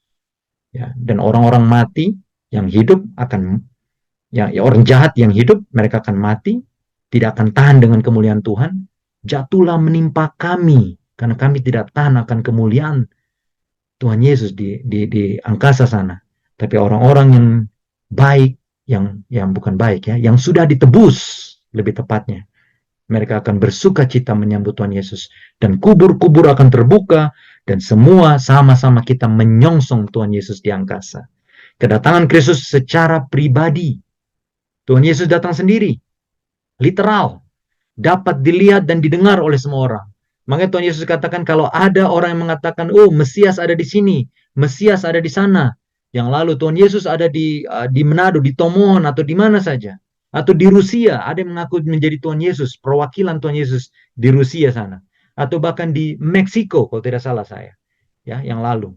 Ya, dan orang-orang mati yang hidup akan, ya, orang jahat yang hidup, mereka akan mati, tidak akan tahan dengan kemuliaan Tuhan. Jatuhlah menimpa kami, karena kami tidak tahan akan kemuliaan Tuhan Yesus di angkasa sana. Tapi orang-orang yang baik, yang bukan baik, ya, yang sudah ditebus, lebih tepatnya, mereka akan bersuka cita menyambut Tuhan Yesus. Dan kubur-kubur akan terbuka, dan semua sama-sama kita menyongsong Tuhan Yesus di angkasa. Kedatangan Kristus secara pribadi. Tuhan Yesus datang sendiri. Literal. Dapat dilihat dan didengar oleh semua orang. Makanya Tuhan Yesus katakan kalau ada orang yang mengatakan, oh, Mesias ada di sini, Mesias ada di sana. Yang lalu Tuhan Yesus ada di Manado, di Tomohon, atau di mana saja. Atau di Rusia, ada yang mengaku menjadi Tuhan Yesus, perwakilan Tuhan Yesus di Rusia sana. Atau bahkan di Meksiko, kalau tidak salah saya, ya, yang lalu.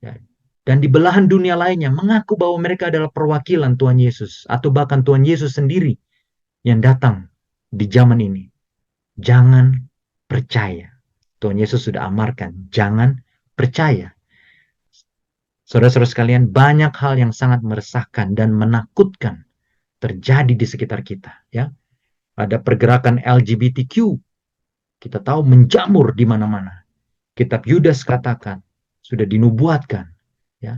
Ya. Dan di belahan dunia lainnya mengaku bahwa mereka adalah perwakilan Tuhan Yesus. Atau bahkan Tuhan Yesus sendiri yang datang di zaman ini. Jangan percaya. Tuhan Yesus sudah amarkan. Jangan percaya. Saudara-saudara sekalian, banyak hal yang sangat meresahkan dan menakutkan terjadi di sekitar kita, ya. Ada pergerakan LGBTQ, kita tahu menjamur di mana-mana. Kitab Yudas katakan, sudah dinubuatkan, ya.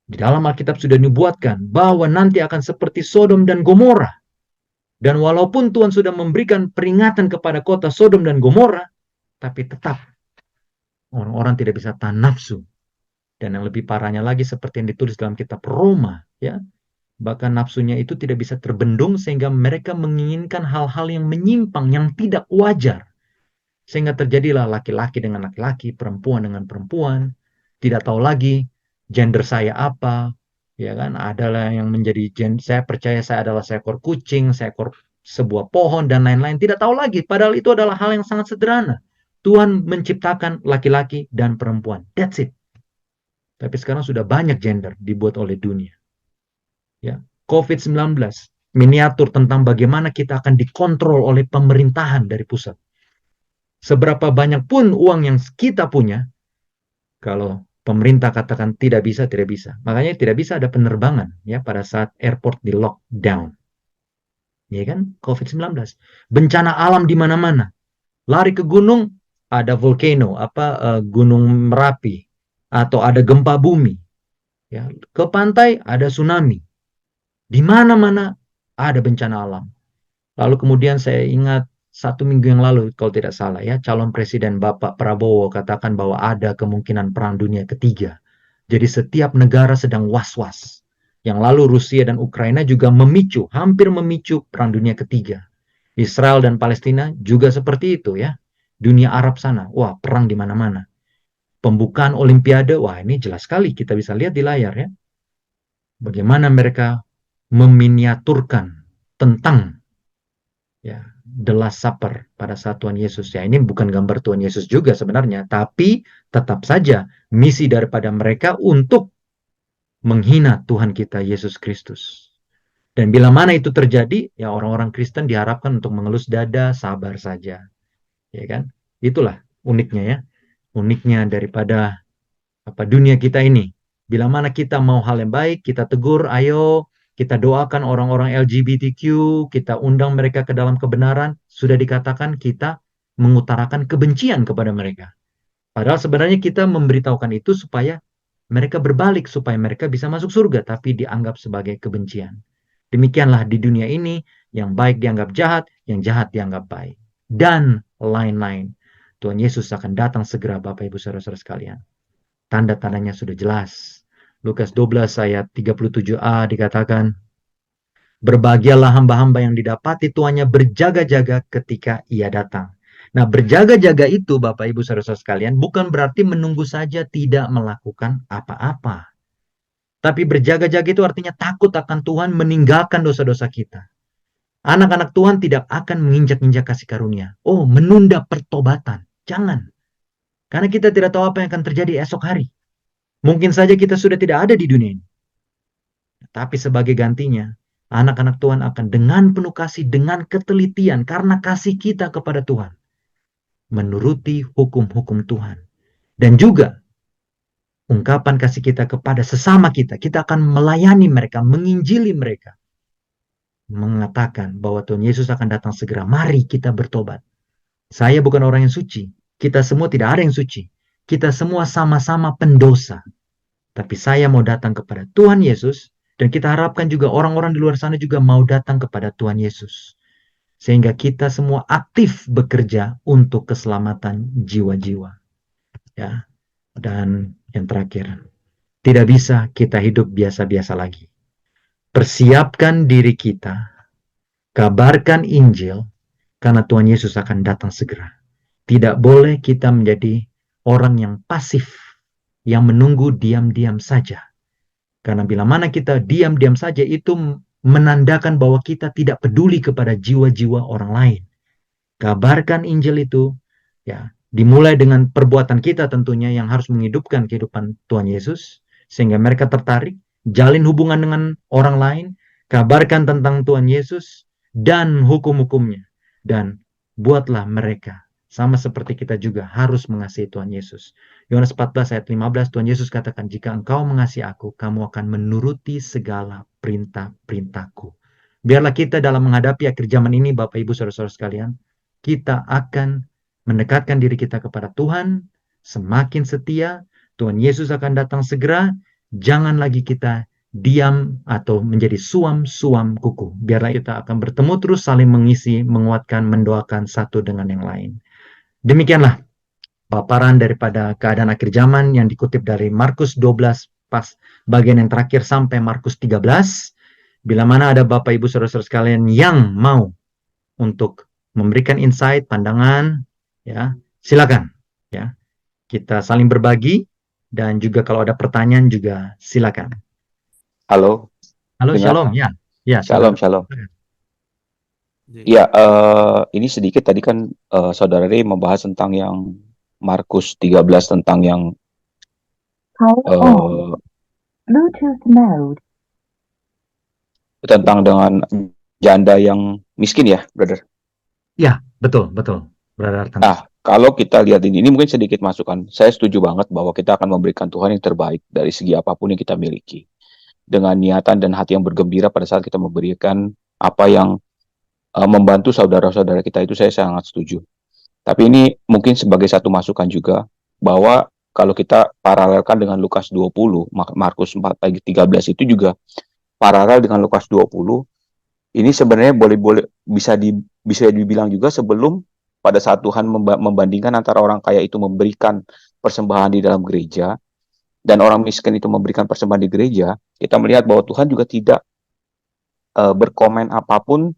Di dalam Alkitab sudah dinubuatkan bahwa nanti akan seperti Sodom dan Gomora. Dan walaupun Tuhan sudah memberikan peringatan kepada kota Sodom dan Gomora, tapi tetap orang-orang tidak bisa tahan nafsu. Dan yang lebih parahnya lagi seperti yang ditulis dalam kitab Roma, ya. Bahkan nafsunya itu tidak bisa terbendung sehingga mereka menginginkan hal-hal yang menyimpang, yang tidak wajar. Sehingga terjadilah laki-laki dengan laki-laki, perempuan dengan perempuan, tidak tahu lagi gender saya apa, ya kan? Adalah yang menjadi saya percaya saya adalah seekor kucing, seekor sebuah pohon dan lain-lain, tidak tahu lagi. Padahal itu adalah hal yang sangat sederhana. Tuhan menciptakan laki-laki dan perempuan. That's it. Tapi sekarang sudah banyak gender dibuat oleh dunia. Ya, COVID-19 miniatur tentang bagaimana kita akan dikontrol oleh pemerintahan dari pusat. Seberapa banyak pun uang yang kita punya, kalau pemerintah katakan tidak bisa, tidak bisa. Makanya tidak bisa ada penerbangan ya pada saat airport di lockdown. Ya kan? COVID-19. Bencana alam di mana-mana. Lari ke gunung, ada volcano, gunung Merapi, atau ada gempa bumi. Ya, ke pantai ada tsunami. Di mana-mana ada bencana alam. Lalu kemudian saya ingat 1 minggu yang lalu, kalau tidak salah ya, calon presiden Bapak Prabowo katakan bahwa ada kemungkinan perang dunia ketiga. Jadi setiap negara sedang was-was. Yang lalu Rusia dan Ukraina juga hampir memicu perang dunia ketiga. Israel dan Palestina juga seperti itu ya. Dunia Arab sana, wah perang di mana-mana. Pembukaan Olimpiade, wah ini jelas sekali kita bisa lihat di layar ya. Bagaimana mereka meminiaturkan tentang ya the Last Supper pada saat Tuhan Yesus. Ya ini bukan gambar Tuhan Yesus juga sebenarnya, tapi tetap saja misi daripada mereka untuk menghina Tuhan kita Yesus Kristus. Dan bila mana itu terjadi, ya orang-orang Kristen diharapkan untuk mengelus dada, sabar saja. Ya kan? Itulah uniknya ya. Uniknya daripada dunia kita ini. Bila mana kita mau hal yang baik, kita tegur, ayo kita doakan orang-orang LGBTQ, kita undang mereka ke dalam kebenaran, sudah dikatakan kita mengutarakan kebencian kepada mereka. Padahal sebenarnya kita memberitahukan itu supaya mereka berbalik, supaya mereka bisa masuk surga, tapi dianggap sebagai kebencian. Demikianlah di dunia ini, yang baik dianggap jahat, yang jahat dianggap baik. Dan lain-lain. Tuhan Yesus akan datang segera, Bapak Ibu Saudara-saudara sekalian. Tanda-tandanya sudah jelas. Lukas 12 ayat 37a dikatakan, berbahagialah hamba-hamba yang didapati tuannya berjaga-jaga ketika ia datang. Nah, berjaga-jaga itu Bapak Ibu Saudara-saudara sekalian bukan berarti menunggu saja tidak melakukan apa-apa. Tapi berjaga-jaga itu artinya takut akan Tuhan, meninggalkan dosa-dosa kita. Anak-anak Tuhan tidak akan menginjak-injak kasih karunia. Oh, menunda pertobatan. Jangan. Karena kita tidak tahu apa yang akan terjadi esok hari. Mungkin saja kita sudah tidak ada di dunia ini. Tapi sebagai gantinya, anak-anak Tuhan akan dengan penuh kasih, dengan ketelitian, karena kasih kita kepada Tuhan, menuruti hukum-hukum Tuhan. Dan juga ungkapan kasih kita kepada sesama kita. Kita akan melayani mereka, menginjili mereka. Mengatakan bahwa Tuhan Yesus akan datang segera. Mari kita bertobat. Saya bukan orang yang suci. Kita semua tidak ada yang suci. Kita semua sama-sama pendosa. Tapi saya mau datang kepada Tuhan Yesus. Dan kita harapkan juga orang-orang di luar sana juga mau datang kepada Tuhan Yesus. Sehingga kita semua aktif bekerja untuk keselamatan jiwa-jiwa. Ya. Dan yang terakhir, tidak bisa kita hidup biasa-biasa lagi. Persiapkan diri kita, kabarkan Injil, karena Tuhan Yesus akan datang segera. Tidak boleh kita menjadi orang yang pasif, yang menunggu diam-diam saja. Karena bila mana kita diam-diam saja, itu menandakan bahwa kita tidak peduli kepada jiwa-jiwa orang lain. Kabarkan Injil itu, ya, dimulai dengan perbuatan kita tentunya yang harus menghidupkan kehidupan Tuhan Yesus, sehingga mereka tertarik, jalin hubungan dengan orang lain, kabarkan tentang Tuhan Yesus dan hukum-hukumnya, dan buatlah mereka sama seperti kita juga harus mengasihi Tuhan Yesus. Yohanes 14 ayat 15, Tuhan Yesus katakan, jika engkau mengasihi aku, kamu akan menuruti segala perintah-perintahku. Biarlah kita dalam menghadapi akhir zaman ini, Bapak Ibu Saudara-saudara sekalian, kita akan mendekatkan diri kita kepada Tuhan, semakin setia, Tuhan Yesus akan datang segera, jangan lagi kita diam atau menjadi suam-suam kuku. Biarlah kita akan bertemu terus, saling mengisi, menguatkan, mendoakan satu dengan yang lain. Demikianlah paparan daripada keadaan akhir zaman yang dikutip dari Markus 12 pas bagian yang terakhir sampai Markus 13. Bila mana ada Bapak Ibu Saudara-saudara sekalian yang mau untuk memberikan insight, pandangan, ya, silakan ya. Kita saling berbagi dan juga kalau ada pertanyaan juga silakan. Halo, Halo, dengar? Shalom ya. Ya, Shalom, saudara. shalom. Jadi, Ya, ini sedikit tadi kan Saudara Ray membahas tentang yang Markus 13 tentang yang eh, Bluetooth mode. tentang dengan janda yang miskin ya, brother. Ya, betul, betul. Brother Tanto. Nah, kalau kita lihat ini mungkin sedikit masukan. Saya setuju banget bahwa kita akan memberikan Tuhan yang terbaik dari segi apapun yang kita miliki. Dengan niatan dan hati yang bergembira pada saat kita memberikan apa yang membantu saudara-saudara kita, itu saya sangat setuju. Tapi ini mungkin sebagai satu masukan juga, bahwa kalau kita paralelkan dengan Lukas 20, Markus 4 ayat 13 itu juga paralel dengan Lukas 20, ini sebenarnya bisa dibilang juga sebelum pada saat Tuhan membandingkan antara orang kaya itu memberikan persembahan di dalam gereja dan orang miskin itu memberikan persembahan di gereja, kita melihat bahwa Tuhan juga tidak berkomen apapun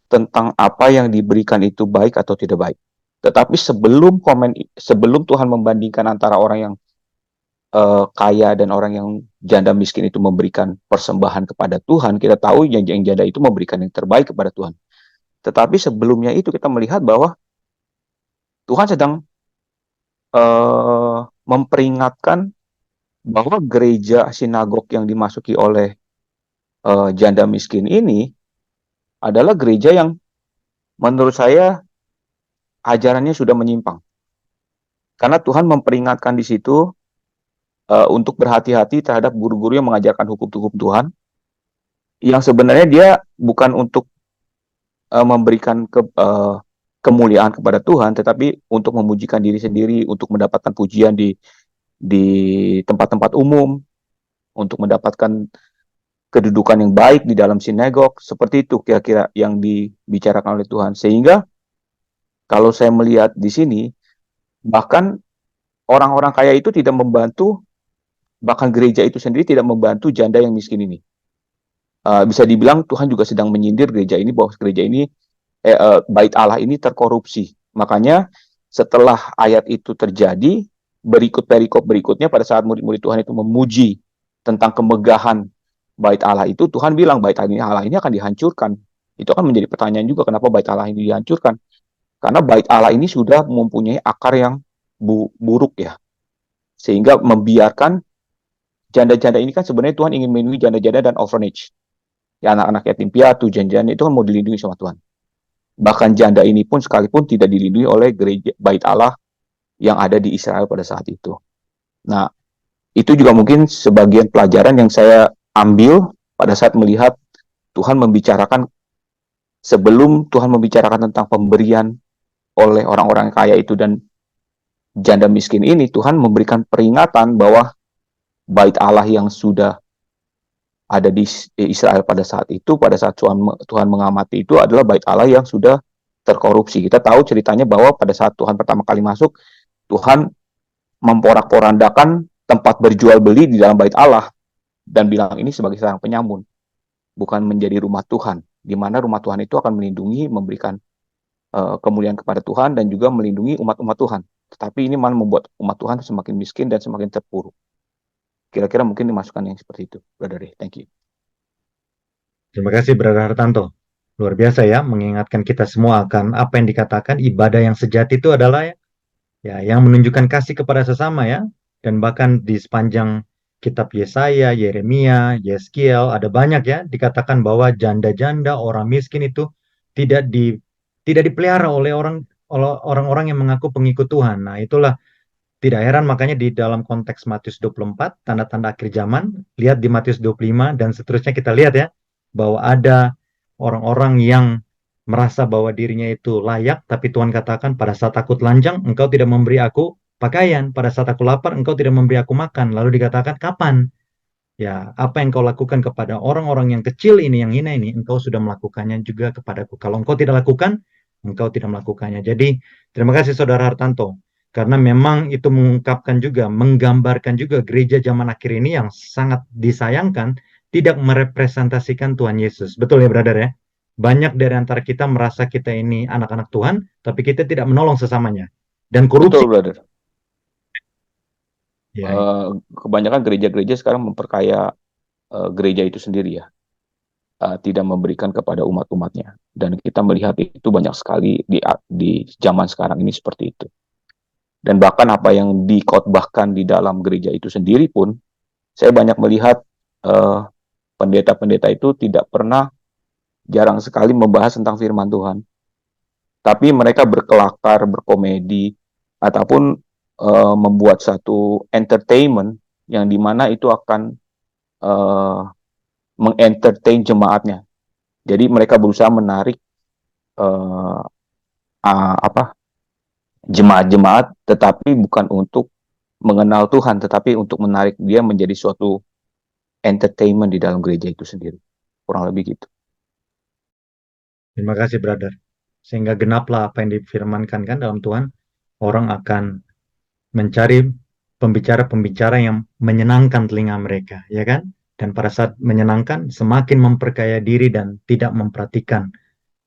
tentang apa yang diberikan itu baik atau tidak baik. Tetapi sebelum Tuhan membandingkan antara orang yang kaya dan orang yang janda miskin itu memberikan persembahan kepada Tuhan, kita tahu yang janda itu memberikan yang terbaik kepada Tuhan. Tetapi sebelumnya itu kita melihat bahwa Tuhan sedang memperingatkan bahwa gereja sinagog yang dimasuki oleh janda miskin ini adalah gereja yang menurut saya ajarannya sudah menyimpang. Karena Tuhan memperingatkan di situ untuk berhati-hati terhadap guru-guru yang mengajarkan hukum-hukum Tuhan, yang sebenarnya dia bukan untuk memberikan kemuliaan kepada Tuhan, tetapi untuk memujikan diri sendiri, untuk mendapatkan pujian di tempat-tempat umum, untuk mendapatkan kedudukan yang baik di dalam sinagog. Seperti itu kira-kira yang dibicarakan oleh Tuhan. Sehingga kalau saya melihat di sini, bahkan orang-orang kaya itu tidak membantu, bahkan gereja itu sendiri tidak membantu janda yang miskin ini. Bisa dibilang Tuhan juga sedang menyindir gereja ini, bahwa gereja ini, bait Allah ini terkorupsi. Makanya setelah ayat itu terjadi, perikop berikutnya pada saat murid-murid Tuhan itu memuji tentang kemegahan bait Allah itu, Tuhan bilang bait Allah ini akan dihancurkan. Itu akan menjadi pertanyaan juga, kenapa bait Allah ini dihancurkan? Karena bait Allah ini sudah mempunyai akar yang buruk ya, sehingga membiarkan janda-janda ini, kan sebenarnya Tuhan ingin melindungi janda-janda dan orphanage, ya, anak-anak yatim piatu, janda-janda itu kan mau dilindungi sama Tuhan. Bahkan janda ini pun sekalipun tidak dilindungi oleh gereja bait Allah yang ada di Israel pada saat itu. Nah, itu juga mungkin sebagian pelajaran yang saya ambil pada saat melihat Tuhan membicarakan, sebelum Tuhan membicarakan tentang pemberian oleh orang-orang kaya itu dan janda miskin ini, Tuhan memberikan peringatan bahwa bait Allah yang sudah ada di Israel pada saat itu, pada saat Tuhan mengamati itu, adalah bait Allah yang sudah terkorupsi. Kita tahu ceritanya bahwa pada saat Tuhan pertama kali masuk, Tuhan memporak-porandakan tempat berjual beli di dalam bait Allah dan bilang ini sebagai sarang penyamun, bukan menjadi rumah Tuhan, di mana rumah Tuhan itu akan melindungi, memberikan kemuliaan kepada Tuhan dan juga melindungi umat-umat Tuhan. Tetapi ini malah membuat umat Tuhan semakin miskin dan semakin terpuruk. Kira-kira mungkin dimasukkan yang seperti itu, Brother Ray. Thank you. Terima kasih, Brother Hartanto. Luar biasa ya, mengingatkan kita semua akan apa yang dikatakan ibadah yang sejati itu adalah ya yang menunjukkan kasih kepada sesama ya. Dan bahkan di sepanjang kitab Yesaya, Yeremia, Yeskiel ada banyak ya dikatakan bahwa janda-janda orang miskin itu tidak dipelihara oleh orang-orang yang mengaku pengikut Tuhan. Nah, itulah tidak heran makanya di dalam konteks Matius 24, tanda-tanda akhir zaman, lihat di Matius 25 dan seterusnya kita lihat ya, bahwa ada orang-orang yang merasa bahwa dirinya itu layak, tapi Tuhan katakan pada saat aku telanjang, engkau tidak memberi aku pakaian, pada saat aku lapar, engkau tidak memberi aku makan. Lalu dikatakan, kapan? Ya, apa yang kau lakukan kepada orang-orang yang kecil ini, yang hina ini, engkau sudah melakukannya juga kepadaku. Kalau engkau tidak lakukan, engkau tidak melakukannya. Jadi, terima kasih Saudara Hartanto. Karena memang itu mengungkapkan juga, menggambarkan juga gereja zaman akhir ini yang sangat disayangkan, tidak merepresentasikan Tuhan Yesus. Betul ya, brother ya? Banyak dari antara kita merasa kita ini anak-anak Tuhan, tapi kita tidak menolong sesamanya. Dan korupsi, Betul, brother. ya, Kebanyakan gereja-gereja sekarang memperkaya gereja itu sendiri ya, tidak memberikan kepada umat-umatnya. Dan kita melihat itu banyak sekali di zaman sekarang ini seperti itu. Dan bahkan apa yang dikhotbahkan di dalam gereja itu sendiri pun, saya banyak melihat pendeta-pendeta itu tidak pernah, jarang sekali membahas tentang firman Tuhan. Tapi mereka berkelakar, berkomedi, ataupun membuat satu entertainment yang dimana itu akan mengentertain jemaatnya. Jadi mereka berusaha menarik jemaat-jemaat, tetapi bukan untuk mengenal Tuhan, tetapi untuk menarik dia menjadi suatu entertainment di dalam gereja itu sendiri. Kurang lebih gitu. terima kasih brother. Sehingga genaplah apa yang difirmankan kan dalam Tuhan, orang akan mencari pembicara-pembicara yang menyenangkan telinga mereka, ya kan? Dan pada saat menyenangkan, semakin memperkaya diri dan tidak memperhatikan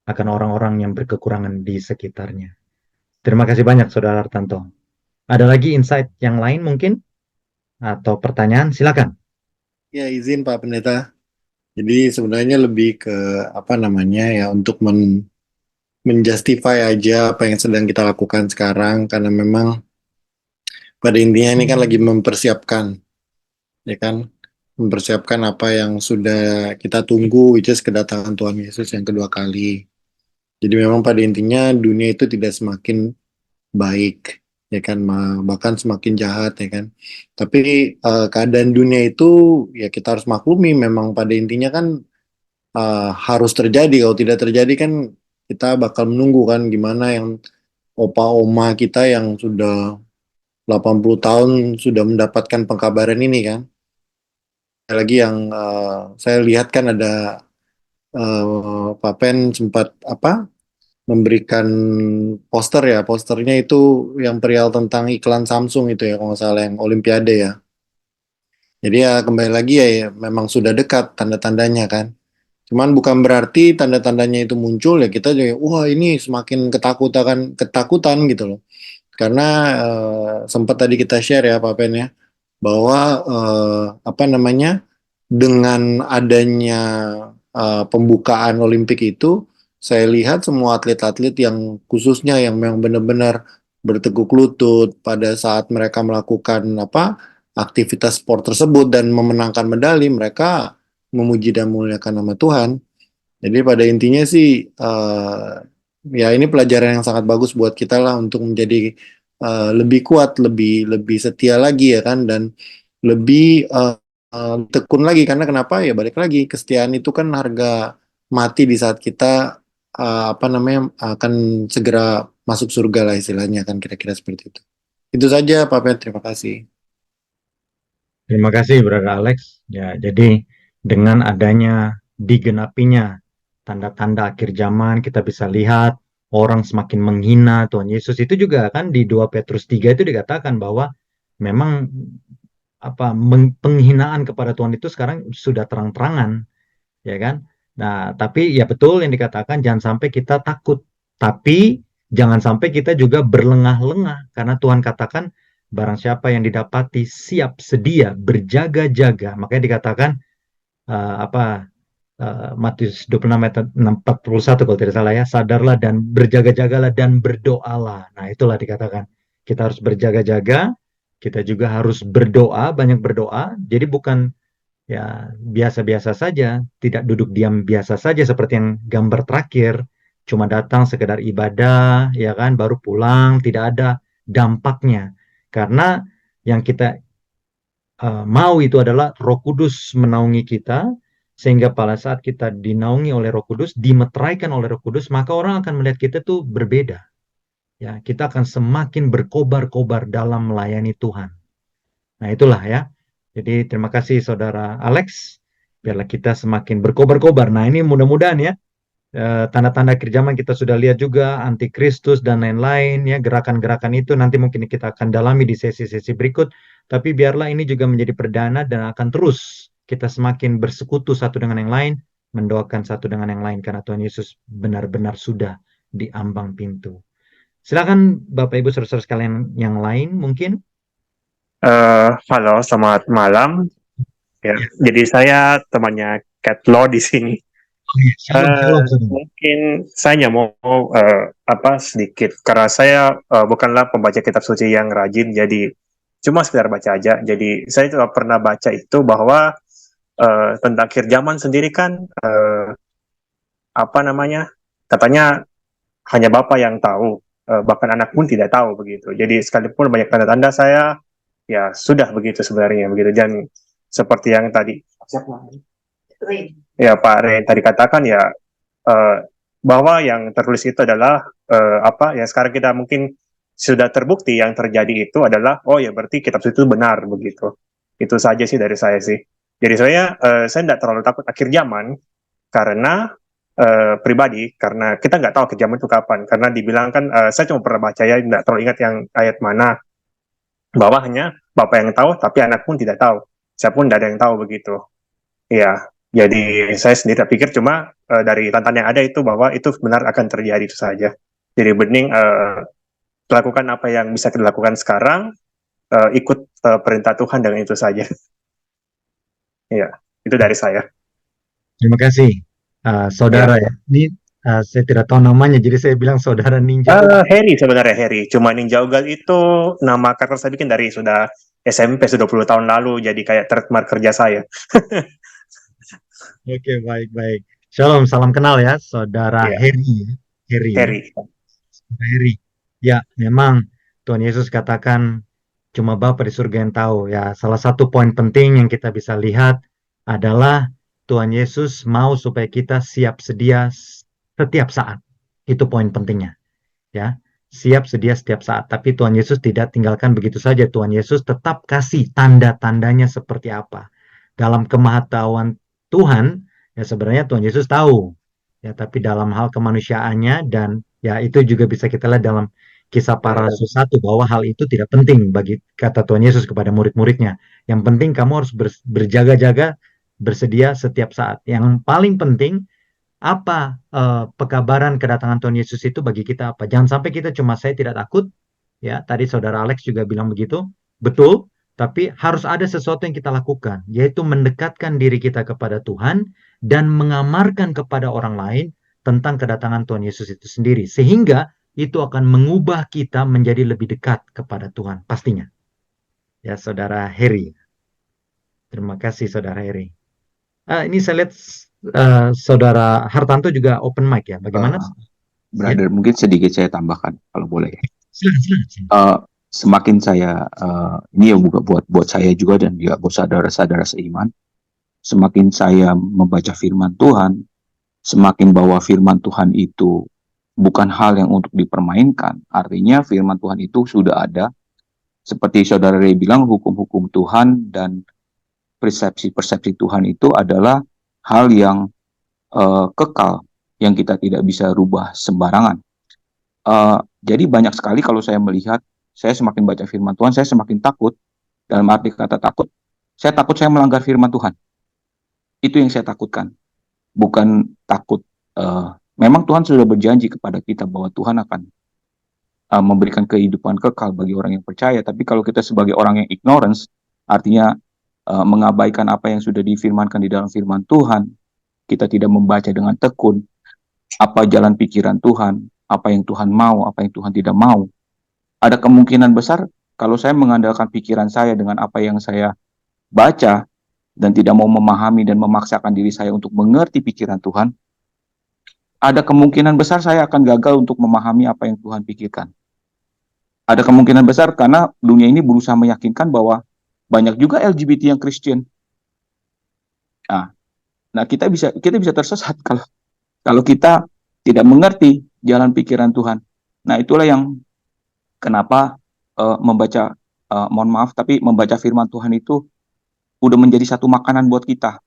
akan orang-orang yang berkekurangan di sekitarnya. Terima kasih banyak, Saudara Artanto. Ada lagi insight yang lain mungkin? Atau pertanyaan? Silakan. Ya, izin Pak Pendeta. Jadi sebenarnya lebih ke apa namanya ya untuk menjustify aja apa yang sedang kita lakukan sekarang karena memang pada intinya ini kan lagi mempersiapkan ya kan mempersiapkan apa yang sudah kita tunggu, which is kedatangan Tuhan Yesus yang kedua kali. Jadi memang pada intinya dunia itu tidak semakin baik ya kan, bahkan semakin jahat ya kan. Tapi keadaan dunia itu ya kita harus maklumi, memang pada intinya kan harus terjadi. Kalau tidak terjadi kan kita bakal menunggu kan gimana yang opa oma kita yang sudah 80 tahun sudah mendapatkan pengkabaran ini kan. Lagi yang saya lihat kan ada Pak Pen sempat apa memberikan poster ya, posternya itu yang perihal tentang iklan Samsung itu ya kalau nggak salah yang Olimpiade ya. Jadi ya kembali lagi ya, ya memang sudah dekat tanda-tandanya kan. Cuman bukan berarti tanda-tandanya itu muncul ya kita juga wah ini semakin ketakutan ketakutan gitu loh. Karena sempat tadi kita share ya Pak Pen ya bahwa apa namanya dengan adanya pembukaan Olimpik itu saya lihat semua atlet-atlet yang khususnya yang memang benar-benar berteguk lutut pada saat mereka melakukan apa aktivitas sport tersebut dan memenangkan medali, mereka memuji dan memuliakan nama Tuhan. Jadi pada intinya sih ya ini pelajaran yang sangat bagus buat kita lah untuk menjadi lebih kuat, lebih lebih setia lagi ya kan, dan lebih tekun lagi. Karena kenapa ya, balik lagi kesetiaan itu kan harga mati di saat kita apa namanya akan segera masuk surga lah istilahnya kan, kira-kira seperti itu. Itu saja Pak Pet, terima kasih. Terima kasih, Brother Alex. Ya, jadi dengan adanya digenapinya tanda-tanda akhir zaman, kita bisa lihat orang semakin menghina Tuhan Yesus. Itu juga kan di 2 Petrus 3 itu dikatakan bahwa memang apa penghinaan kepada Tuhan itu sekarang sudah terang-terangan, ya kan? Nah, tapi ya betul yang dikatakan, jangan sampai kita takut, tapi jangan sampai kita juga berlengah-lengah, karena Tuhan katakan barang siapa yang didapati siap sedia berjaga-jaga, makanya dikatakan apa Matius 26 ayat 41 kalau tidak salah ya, sadarlah dan berjaga-jagalah dan berdoalah. Nah, itulah dikatakan kita harus berjaga-jaga, kita juga harus berdoa, banyak berdoa. Jadi bukan ya biasa-biasa saja, tidak duduk diam biasa saja seperti yang gambar terakhir, cuma datang sekedar ibadah, ya kan, baru pulang, tidak ada dampaknya. Karena yang kita mau itu adalah Roh Kudus menaungi kita, sehingga pada saat kita dinaungi oleh Roh Kudus, dimeteraikan oleh Roh Kudus, maka orang akan melihat kita tuh berbeda. Ya, kita akan semakin berkobar-kobar dalam melayani Tuhan. Nah, itulah ya. Jadi terima kasih Saudara Alex. Biarlah kita semakin berkobar-kobar. Nah, ini mudah-mudahan ya, tanda-tanda akhir zaman kita sudah lihat juga, antikristus dan lain-lain ya, gerakan-gerakan itu nanti mungkin kita akan dalami di sesi-sesi berikut, tapi biarlah ini juga menjadi perdana dan akan terus kita semakin bersekutu satu dengan yang lain, mendoakan satu dengan yang lain, karena Tuhan Yesus benar-benar sudah di ambang pintu. Silakan Bapak Ibu saudara sekalian yang lain mungkin. Halo, selamat malam. Ya, Ya. jadi saya temannya Catlo di sini. Oh iya, shalom, saudara. Mungkin saya mau sedikit, karena saya bukanlah pembaca kitab suci yang rajin, jadi cuma sekedar baca aja. Jadi saya juga pernah baca itu bahwa tentang akhir zaman sendiri kan katanya hanya Bapa yang tahu, bahkan anak pun tidak tahu begitu. Jadi sekalipun banyak tanda-tanda, saya ya sudah begitu sebenarnya begitu. Dan seperti yang tadi ya Pak Ren tadi katakan ya, bahwa yang tertulis itu adalah yang sekarang kita mungkin sudah terbukti yang terjadi itu adalah, oh ya berarti kitab suci itu benar begitu. Itu saja sih dari saya sih. Jadi saya tidak terlalu takut akhir zaman, karena pribadi, karena kita nggak tahu akhir zaman itu kapan. Karena dibilang kan, saya cuma pernah baca ya, tidak terlalu ingat yang ayat mana, bahwa hanya Bapak yang tahu, tapi anak pun tidak tahu. Saya pun tidak ada yang tahu begitu. Iya, jadi saya sendiri pikir cuma dari tantangan yang ada itu, bahwa itu benar akan terjadi, itu saja. Jadi bening lakukan apa yang bisa kita lakukan sekarang, ikut perintah Tuhan dengan itu saja. Iya, itu dari saya. Terima kasih, saudara ya. Ini saya tidak tahu namanya, jadi saya bilang saudara Ninja. Harry sebenarnya, Harry. Cuma Ninja Ugal itu nama karakter saya bikin dari sudah SMP, sudah 20 tahun lalu, jadi kayak trademark kerja saya. Oke, baik. Shalom, salam kenal ya, saudara Iya. Harry. Harry. Ya, memang Tuhan Yesus katakan cuma Bapa di surga yang tahu ya. Salah satu poin penting yang kita bisa lihat adalah Tuhan Yesus mau supaya kita siap sedia setiap saat. Itu poin pentingnya. Ya, siap sedia setiap saat. Tapi Tuhan Yesus tidak tinggalkan begitu saja. Tuhan Yesus tetap kasih tanda-tandanya seperti apa. Dalam kemahatauan Tuhan, ya sebenarnya Tuhan Yesus tahu. Ya, tapi dalam hal kemanusiaannya, dan ya itu juga bisa kita lihat dalam Kisah Para Rasul 1, bahwa hal itu tidak penting bagi kata Tuhan Yesus kepada murid-muridnya. Yang penting kamu harus berjaga-jaga, bersedia setiap saat. Yang paling penting apa pekabaran kedatangan Tuhan Yesus itu bagi kita apa? Jangan sampai kita cuma saya tidak takut, ya. Tadi saudara Alex juga bilang begitu, betul. Tapi harus ada sesuatu yang kita lakukan, yaitu mendekatkan diri kita kepada Tuhan dan mengamarkan kepada orang lain tentang kedatangan Tuhan Yesus itu sendiri, sehingga itu akan mengubah kita menjadi lebih dekat kepada Tuhan, pastinya. Ya, saudara Harry. Terima kasih, saudara Harry. Ini saya lihat saudara Hartanto juga open mic ya. Bagaimana? Brother, mungkin sedikit saya tambahkan kalau boleh. Silakan. Semakin saya ini ya buat saya juga dan juga buat saudara-saudara seiman, semakin saya membaca firman Tuhan, semakin bahwa firman Tuhan itu bukan hal yang untuk dipermainkan. Artinya firman Tuhan itu sudah ada. Seperti saudara Ray bilang, hukum-hukum Tuhan dan persepsi-persepsi Tuhan itu adalah hal yang kekal, yang kita tidak bisa rubah sembarangan. Jadi banyak sekali kalau saya melihat, saya semakin baca firman Tuhan, saya semakin takut. Dalam arti kata takut, saya takut saya melanggar firman Tuhan. Itu yang saya takutkan. Bukan takut, memang Tuhan sudah berjanji kepada kita bahwa Tuhan akan memberikan kehidupan kekal bagi orang yang percaya. Tapi kalau kita sebagai orang yang ignorance, artinya mengabaikan apa yang sudah difirmankan di dalam firman Tuhan, kita tidak membaca dengan tekun apa jalan pikiran Tuhan, apa yang Tuhan mau, apa yang Tuhan tidak mau. Ada kemungkinan besar kalau saya mengandalkan pikiran saya dengan apa yang saya baca dan tidak mau memahami dan memaksakan diri saya untuk mengerti pikiran Tuhan, ada kemungkinan besar saya akan gagal untuk memahami apa yang Tuhan pikirkan. Ada kemungkinan besar karena dunia ini berusaha meyakinkan bahwa banyak juga LGBT yang Kristen. Nah, kita bisa tersesat kalau kita tidak mengerti jalan pikiran Tuhan. Nah, itulah yang kenapa mohon maaf, tapi membaca firman Tuhan itu udah menjadi satu makanan buat kita.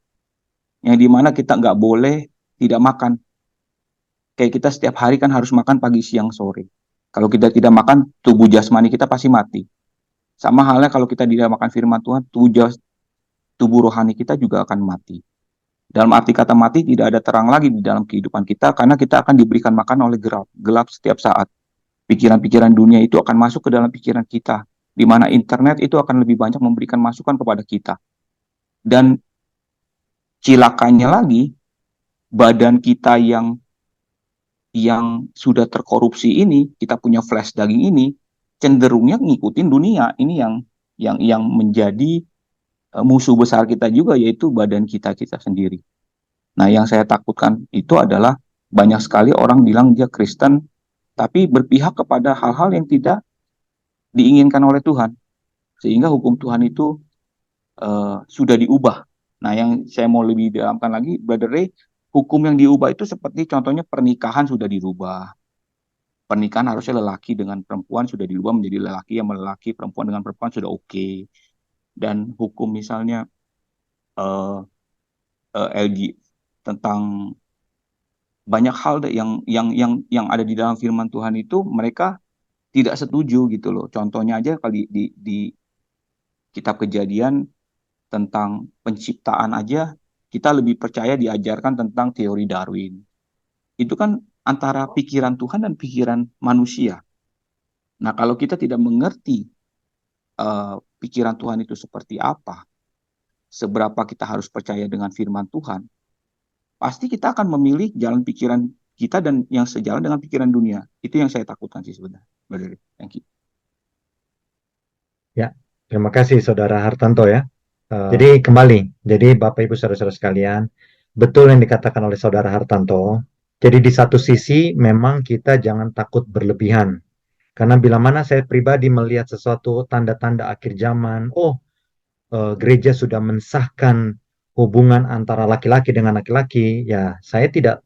Yang dimana kita nggak boleh tidak makan. Kayak kita setiap hari kan harus makan pagi, siang, sore. Kalau kita tidak makan, tubuh jasmani kita pasti mati. Sama halnya kalau kita tidak makan firman Tuhan, tubuh rohani kita juga akan mati. Dalam arti kata mati, tidak ada terang lagi di dalam kehidupan kita, karena kita akan diberikan makan oleh gelap setiap saat. Pikiran-pikiran dunia itu akan masuk ke dalam pikiran kita, di mana internet itu akan lebih banyak memberikan masukan kepada kita. Dan cilakanya lagi, badan kita yang sudah terkorupsi ini, kita punya flash daging ini, cenderungnya ngikutin dunia. Ini yang menjadi musuh besar kita juga, yaitu badan kita sendiri. Nah, yang saya takutkan itu adalah banyak sekali orang bilang dia Kristen, tapi berpihak kepada hal-hal yang tidak diinginkan oleh Tuhan. Sehingga hukum Tuhan itu sudah diubah. Nah, yang saya mau lebih dalamkan lagi, Brother Ray, hukum yang diubah itu seperti contohnya pernikahan sudah dirubah. Pernikahan harusnya lelaki dengan perempuan sudah dirubah menjadi lelaki yang lelaki, perempuan dengan perempuan sudah oke. Dan hukum misalnya LG tentang banyak hal yang ada di dalam firman Tuhan itu mereka tidak setuju gitu loh. Contohnya aja kali di kitab Kejadian tentang penciptaan aja kita lebih percaya diajarkan tentang teori Darwin. Itu kan antara pikiran Tuhan dan pikiran manusia. Nah, kalau kita tidak mengerti pikiran Tuhan itu seperti apa, seberapa kita harus percaya dengan firman Tuhan, pasti kita akan memilih jalan pikiran kita dan yang sejalan dengan pikiran dunia. Itu yang saya takutkan sih sebenarnya. Thank you. Ya, terima kasih Saudara Hartanto ya. Jadi kembali, jadi Bapak Ibu Saudara-saudara sekalian, betul yang dikatakan oleh Saudara Hartanto. Jadi di satu sisi memang kita jangan takut berlebihan. Karena bila mana saya pribadi melihat sesuatu tanda-tanda akhir zaman, gereja sudah mensahkan hubungan antara laki-laki dengan laki-laki, ya saya tidak,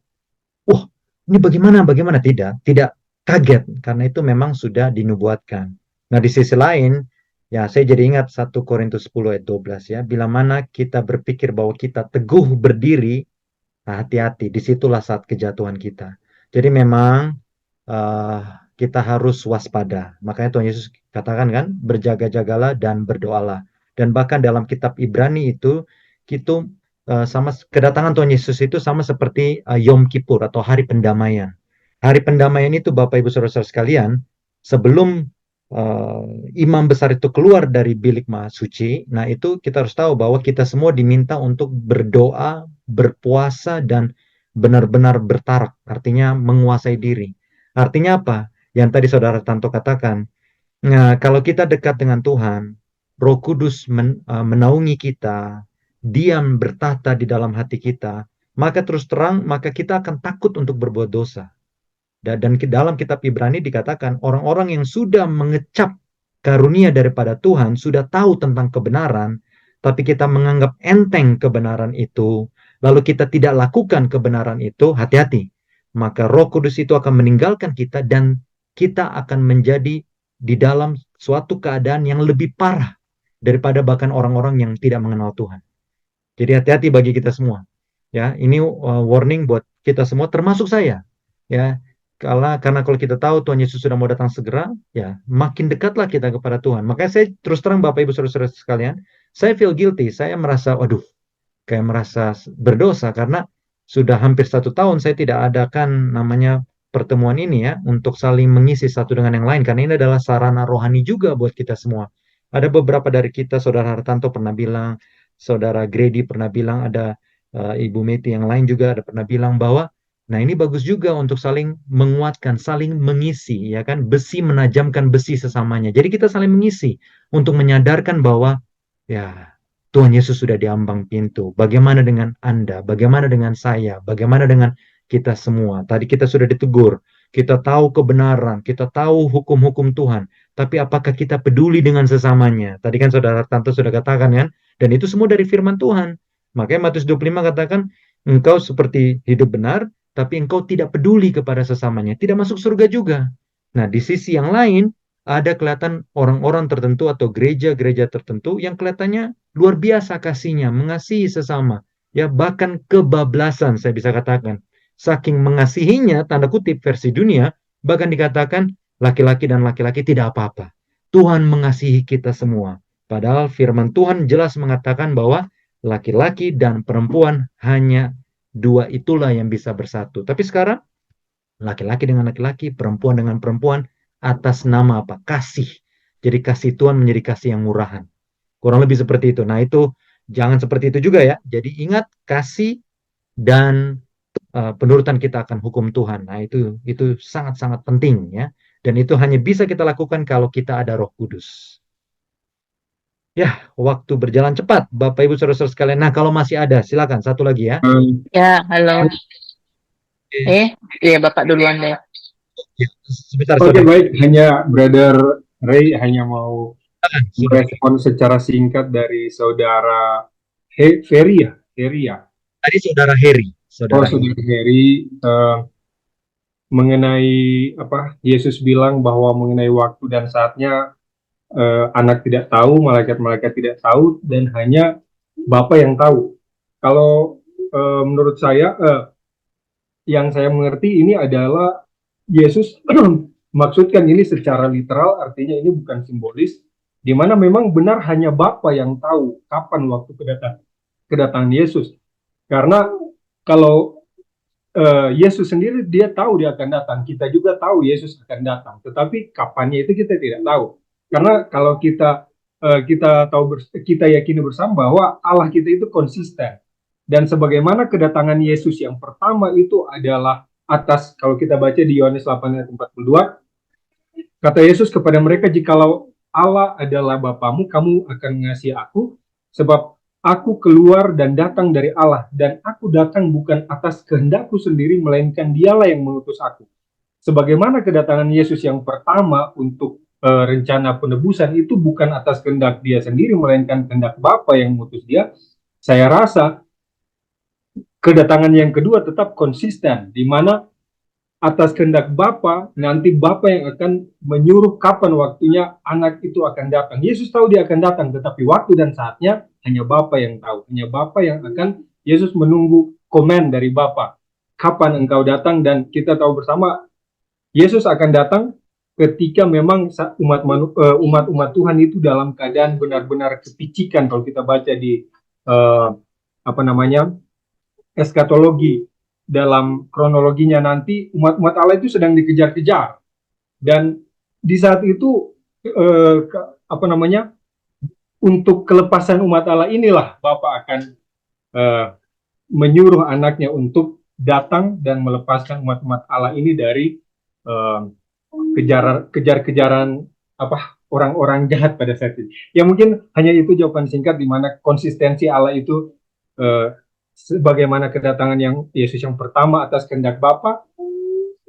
ini bagaimana tidak kaget, karena itu memang sudah dinubuatkan. Nah, di sisi lain, ya saya jadi ingat 1 Korintus 10 ayat 12 ya, bila mana kita berpikir bahwa kita teguh berdiri, nah hati-hati, disitulah saat kejatuhan kita. Jadi memang kita harus waspada. Makanya Tuhan Yesus katakan kan, berjaga-jagalah dan berdoalah. Dan bahkan dalam kitab Ibrani itu, sama kedatangan Tuhan Yesus itu sama seperti Yom Kippur atau hari pendamaian. Hari pendamaian itu Bapak Ibu Saudara-saudara sekalian, sebelum imam besar itu keluar dari bilik maha suci, nah itu kita harus tahu bahwa kita semua diminta untuk berdoa, berpuasa, dan benar-benar bertarak, artinya menguasai diri. Artinya apa? Yang tadi Saudara Tanto katakan, nah, kalau kita dekat dengan Tuhan, Roh Kudus menaungi kita, diam bertahta di dalam hati kita, maka terus terang, maka kita akan takut untuk berbuat dosa. Dan dalam kitab Ibrani dikatakan, orang-orang yang sudah mengecap karunia daripada Tuhan, sudah tahu tentang kebenaran, tapi kita menganggap enteng kebenaran itu, lalu kita tidak lakukan kebenaran itu, hati-hati. Maka Roh Kudus itu akan meninggalkan kita dan kita akan menjadi di dalam suatu keadaan yang lebih parah daripada bahkan orang-orang yang tidak mengenal Tuhan. Jadi hati-hati bagi kita semua. Ya, ini warning buat kita semua, termasuk saya. Ya, karena kalau kita tahu Tuhan Yesus sudah mau datang segera, ya makin dekatlah kita kepada Tuhan. Makanya saya terus terang Bapak Ibu Saudara-saudara sekalian, saya feel guilty. Saya merasa, kayak merasa berdosa karena sudah hampir 1 tahun saya tidak adakan namanya pertemuan ini ya, untuk saling mengisi satu dengan yang lain, karena ini adalah sarana rohani juga buat kita semua. Ada beberapa dari kita, Saudara Hartanto pernah bilang, Saudara Grady pernah bilang, ada Ibu Meti yang lain juga ada pernah bilang bahwa, nah ini bagus juga untuk saling menguatkan, saling mengisi, ya kan, besi menajamkan besi sesamanya. Jadi kita saling mengisi untuk menyadarkan bahwa, ya Tuhan Yesus sudah di ambang pintu. Bagaimana dengan Anda? Bagaimana dengan saya? Bagaimana dengan kita semua. Tadi kita sudah ditegur, kita tahu kebenaran, kita tahu hukum-hukum Tuhan, tapi apakah kita peduli dengan sesamanya? Tadi kan saudara Tante sudah katakan kan, dan itu semua dari firman Tuhan. Makanya Matius 25 katakan, engkau seperti hidup benar, tapi engkau tidak peduli kepada sesamanya, tidak masuk surga juga. Nah, di sisi yang lain, ada kelihatan orang-orang tertentu atau gereja-gereja tertentu yang kelihatannya luar biasa kasihnya, mengasihi sesama. Ya, bahkan kebablasan saya bisa katakan. Saking mengasihinya, tanda kutip versi dunia, bahkan dikatakan laki-laki dan laki-laki tidak apa-apa. Tuhan mengasihi kita semua. Padahal firman Tuhan jelas mengatakan bahwa laki-laki dan perempuan hanya dua itulah yang bisa bersatu. Tapi sekarang, laki-laki dengan laki-laki, perempuan dengan perempuan, atas nama apa? Kasih. Jadi kasih Tuhan menjadi kasih yang murahan. Kurang lebih seperti itu. Nah, itu jangan seperti itu juga ya. Jadi ingat, kasih dan penurutan kita akan hukum Tuhan. Nah, itu sangat-sangat penting ya. Dan itu hanya bisa kita lakukan kalau kita ada Roh Kudus. Ya, waktu berjalan cepat, Bapak Ibu Saudara-saudara sekalian. Nah, kalau masih ada, silakan satu lagi ya. Ya, halo. Iya Bapak duluan deh. Ya, sebentar, Oke, saudara. baik. Hanya Brother Ray hanya mau Sudah. merespon secara singkat dari saudara Ferry ya? Ferry ya? Tadi saudara Heri. Oh, saudara Ferry mengenai apa Yesus bilang bahwa mengenai waktu dan saatnya anak tidak tahu, malaikat-malaikat tidak tahu, dan hanya Bapa yang tahu. Kalau menurut saya, yang saya mengerti ini adalah Yesus maksudkan ini secara literal, artinya ini bukan simbolis, di mana memang benar hanya Bapa yang tahu kapan waktu kedatangan Yesus. Karena kalau Yesus sendiri dia tahu dia akan datang, kita juga tahu Yesus akan datang, tetapi kapannya itu kita tidak tahu. Karena kalau kita kita yakini bersama bahwa Allah kita itu konsisten, dan sebagaimana kedatangan Yesus yang pertama itu adalah atas, kalau kita baca di Yohanes 8 ayat 42, kata Yesus kepada mereka, jikalau Allah adalah Bapamu, kamu akan mengasihi aku, sebab aku keluar dan datang dari Allah, dan aku datang bukan atas kehendakku sendiri, melainkan dialah yang mengutus aku. Sebagaimana kedatangan Yesus yang pertama untuk rencana penebusan itu bukan atas kehendak dia sendiri, melainkan kehendak Bapa yang mengutus dia, saya rasa kedatangan yang kedua tetap konsisten, di mana atas kehendak Bapa, nanti Bapa yang akan menyuruh kapan waktunya anak itu akan datang. Yesus tahu dia akan datang, tetapi waktu dan saatnya hanya Bapa yang tahu. Hanya Bapa yang akan, Yesus menunggu komen dari Bapa. Kapan engkau datang? Dan kita tahu bersama, Yesus akan datang ketika memang umat-umat Tuhan itu dalam keadaan benar-benar kepicikan. Kalau kita baca di eskatologi, dalam kronologinya nanti umat-umat Allah itu sedang dikejar-kejar, dan di saat itu untuk kelepasan umat Allah inilah Bapa akan menyuruh anaknya untuk datang dan melepaskan umat-umat Allah ini dari kejar-kejaran orang-orang jahat pada saat itu. Ya mungkin hanya itu jawaban singkat, di mana konsistensi Allah itu sebagaimana kedatangan yang Yesus yang pertama atas kehendak Bapa,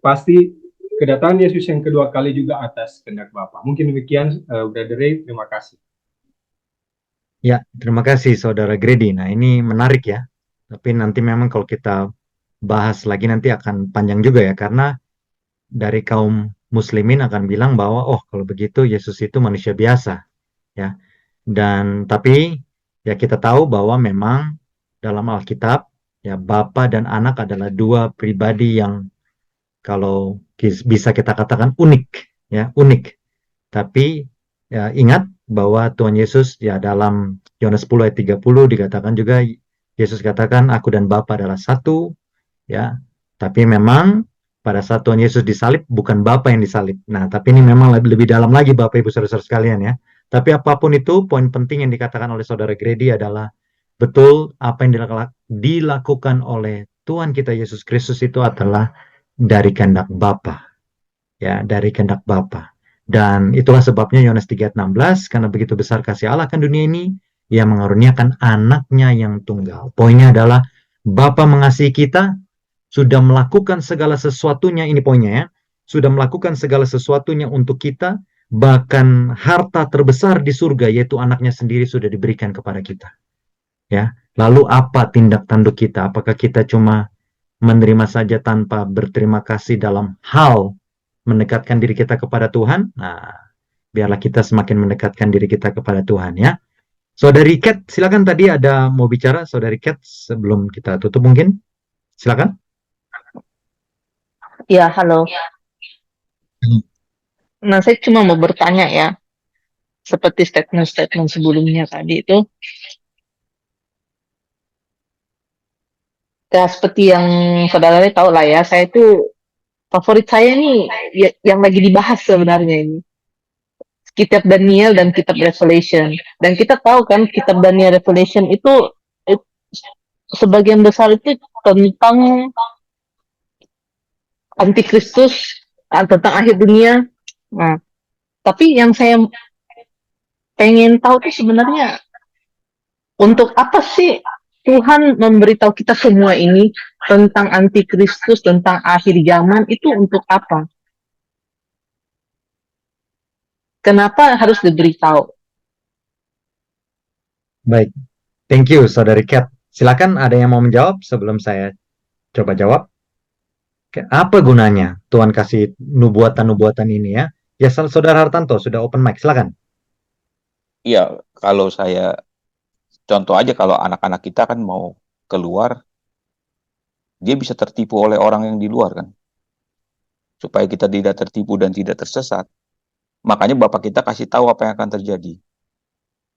pasti kedatangan Yesus yang kedua kali juga atas kehendak Bapa. Mungkin demikian, Brother Ray, terima kasih. Ya, terima kasih Saudara Grady. Nah, ini menarik ya. Tapi nanti memang kalau kita bahas lagi nanti akan panjang juga ya, karena dari kaum muslimin akan bilang bahwa oh, kalau begitu Yesus itu manusia biasa ya. Dan tapi ya kita tahu bahwa memang dalam Alkitab ya Bapa dan Anak adalah dua pribadi yang kalau bisa kita katakan unik ya, unik. Tapi ya, ingat bahwa Tuhan Yesus ya dalam Yohanes 10 ayat 30 dikatakan juga, Yesus katakan aku dan Bapa adalah satu ya. Tapi memang pada saat Tuhan Yesus disalib bukan Bapa yang disalib. Nah, tapi ini memang lebih dalam lagi Bapak Ibu Saudara-saudara sekalian ya. Tapi apapun itu, poin penting yang dikatakan oleh Saudara Grady adalah betul apa yang dilakukan oleh Tuhan kita Yesus Kristus itu adalah dari kehendak Bapa. Ya, dari kehendak Bapa. Dan itulah sebabnya Yohanes 3:16, karena begitu besar kasih Allah akan dunia ini, Ia mengaruniakan anaknya yang tunggal. Poinnya adalah Bapa mengasihi kita sudah melakukan segala sesuatunya, ini poinnya ya, sudah melakukan segala sesuatunya untuk kita, bahkan harta terbesar di surga, yaitu anaknya sendiri sudah diberikan kepada kita. Ya, lalu apa tindak tanduk kita? Apakah kita cuma menerima saja tanpa berterima kasih dalam hal mendekatkan diri kita kepada Tuhan? Nah, biarlah kita semakin mendekatkan diri kita kepada Tuhan ya. Saudari Kat, silakan, tadi ada mau bicara, Saudari Kat, sebelum kita tutup mungkin. Silakan. Ya, halo. Nah, saya cuma mau bertanya ya, seperti statement-statement sebelumnya tadi itu, ya seperti yang saudara tahu lah ya, saya itu favorit saya nih yang lagi dibahas sebenarnya ini. Kitab Daniel dan Kitab Revelation. Dan kita tahu kan Kitab Daniel Revelation itu sebagian besar itu tentang antikristus, tentang akhir dunia. Nah, tapi yang saya pengen tahu tuh sebenarnya untuk apa sih Tuhan memberitahu kita semua ini tentang antikristus, tentang akhir zaman, itu untuk apa? Kenapa harus diberitahu? Baik, thank you Saudari Kat. Silakan, ada yang mau menjawab sebelum saya coba jawab? Oke, apa gunanya Tuhan kasih nubuatan-nubuatan ini ya? Ya, Saudara Hartanto sudah open mic, silakan. Iya, kalau saya contoh aja, kalau anak-anak kita kan mau keluar, dia bisa tertipu oleh orang yang di luar kan. Supaya kita tidak tertipu dan tidak tersesat. Makanya Bapak kita kasih tahu apa yang akan terjadi.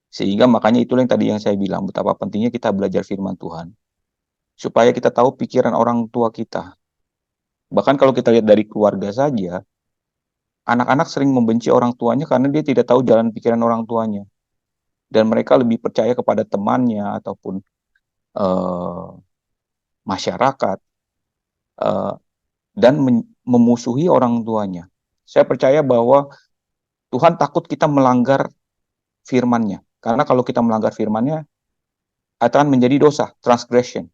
Sehingga makanya itulah yang tadi yang saya bilang, betapa pentingnya kita belajar firman Tuhan. Supaya kita tahu pikiran orang tua kita. Bahkan kalau kita lihat dari keluarga saja, anak-anak sering membenci orang tuanya karena dia tidak tahu jalan pikiran orang tuanya. Dan mereka lebih percaya kepada temannya ataupun masyarakat dan memusuhi orang tuanya. Saya percaya bahwa Tuhan takut kita melanggar firman-Nya. Karena kalau kita melanggar firman-Nya, akan menjadi dosa, transgression.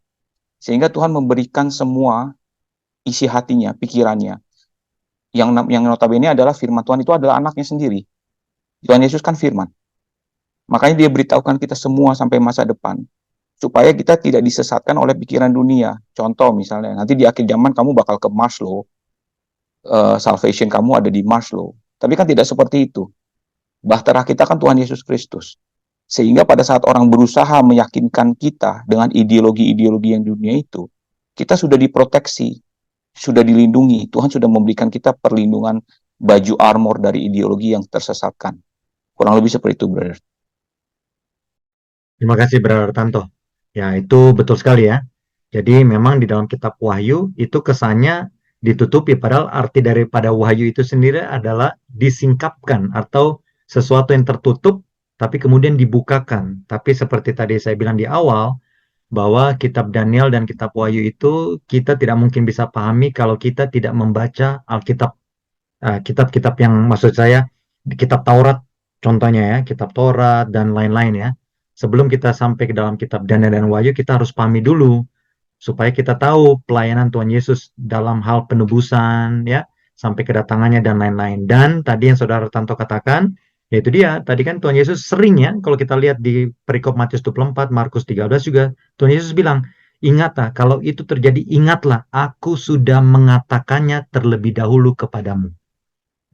Sehingga Tuhan memberikan semua isi hatinya, pikirannya. Yang notabene adalah firman Tuhan itu adalah anaknya sendiri. Tuhan Yesus kan firman. Makanya dia beritahukan kita semua sampai masa depan. Supaya kita tidak disesatkan oleh pikiran dunia. Contoh misalnya, nanti di akhir zaman kamu bakal ke Mars loh. Salvation kamu ada di Mars loh. Tapi kan tidak seperti itu. Bahtera kita kan Tuhan Yesus Kristus. Sehingga pada saat orang berusaha meyakinkan kita dengan ideologi-ideologi yang dunia itu, kita sudah diproteksi, sudah dilindungi. Tuhan sudah memberikan kita perlindungan baju armor dari ideologi yang tersesatkan. Kurang lebih seperti itu, brother. Terima kasih, Brother Tanto. Ya, itu betul sekali ya. Jadi memang di dalam kitab Wahyu itu kesannya ditutupi, padahal arti daripada Wahyu itu sendiri adalah disingkapkan atau sesuatu yang tertutup tapi kemudian dibukakan. Tapi seperti tadi saya bilang di awal, bahwa kitab Daniel dan kitab Wahyu itu kita tidak mungkin bisa pahami kalau kita tidak membaca Alkitab, kitab-kitab yang maksud saya kitab Taurat contohnya ya, kitab Taurat dan lain-lain ya. Sebelum kita sampai ke dalam kitab Daniel dan Wahyu, kita harus pahami dulu supaya kita tahu pelayanan Tuhan Yesus dalam hal penebusan ya, sampai kedatangannya dan lain-lain. Dan tadi yang Saudara Tanto katakan, yaitu dia, tadi kan Tuhan Yesus sering ya, kalau kita lihat di perikop Matius 24, Markus 13 juga, Tuhan Yesus bilang, ingatlah, kalau itu terjadi, ingatlah, aku sudah mengatakannya terlebih dahulu kepadamu.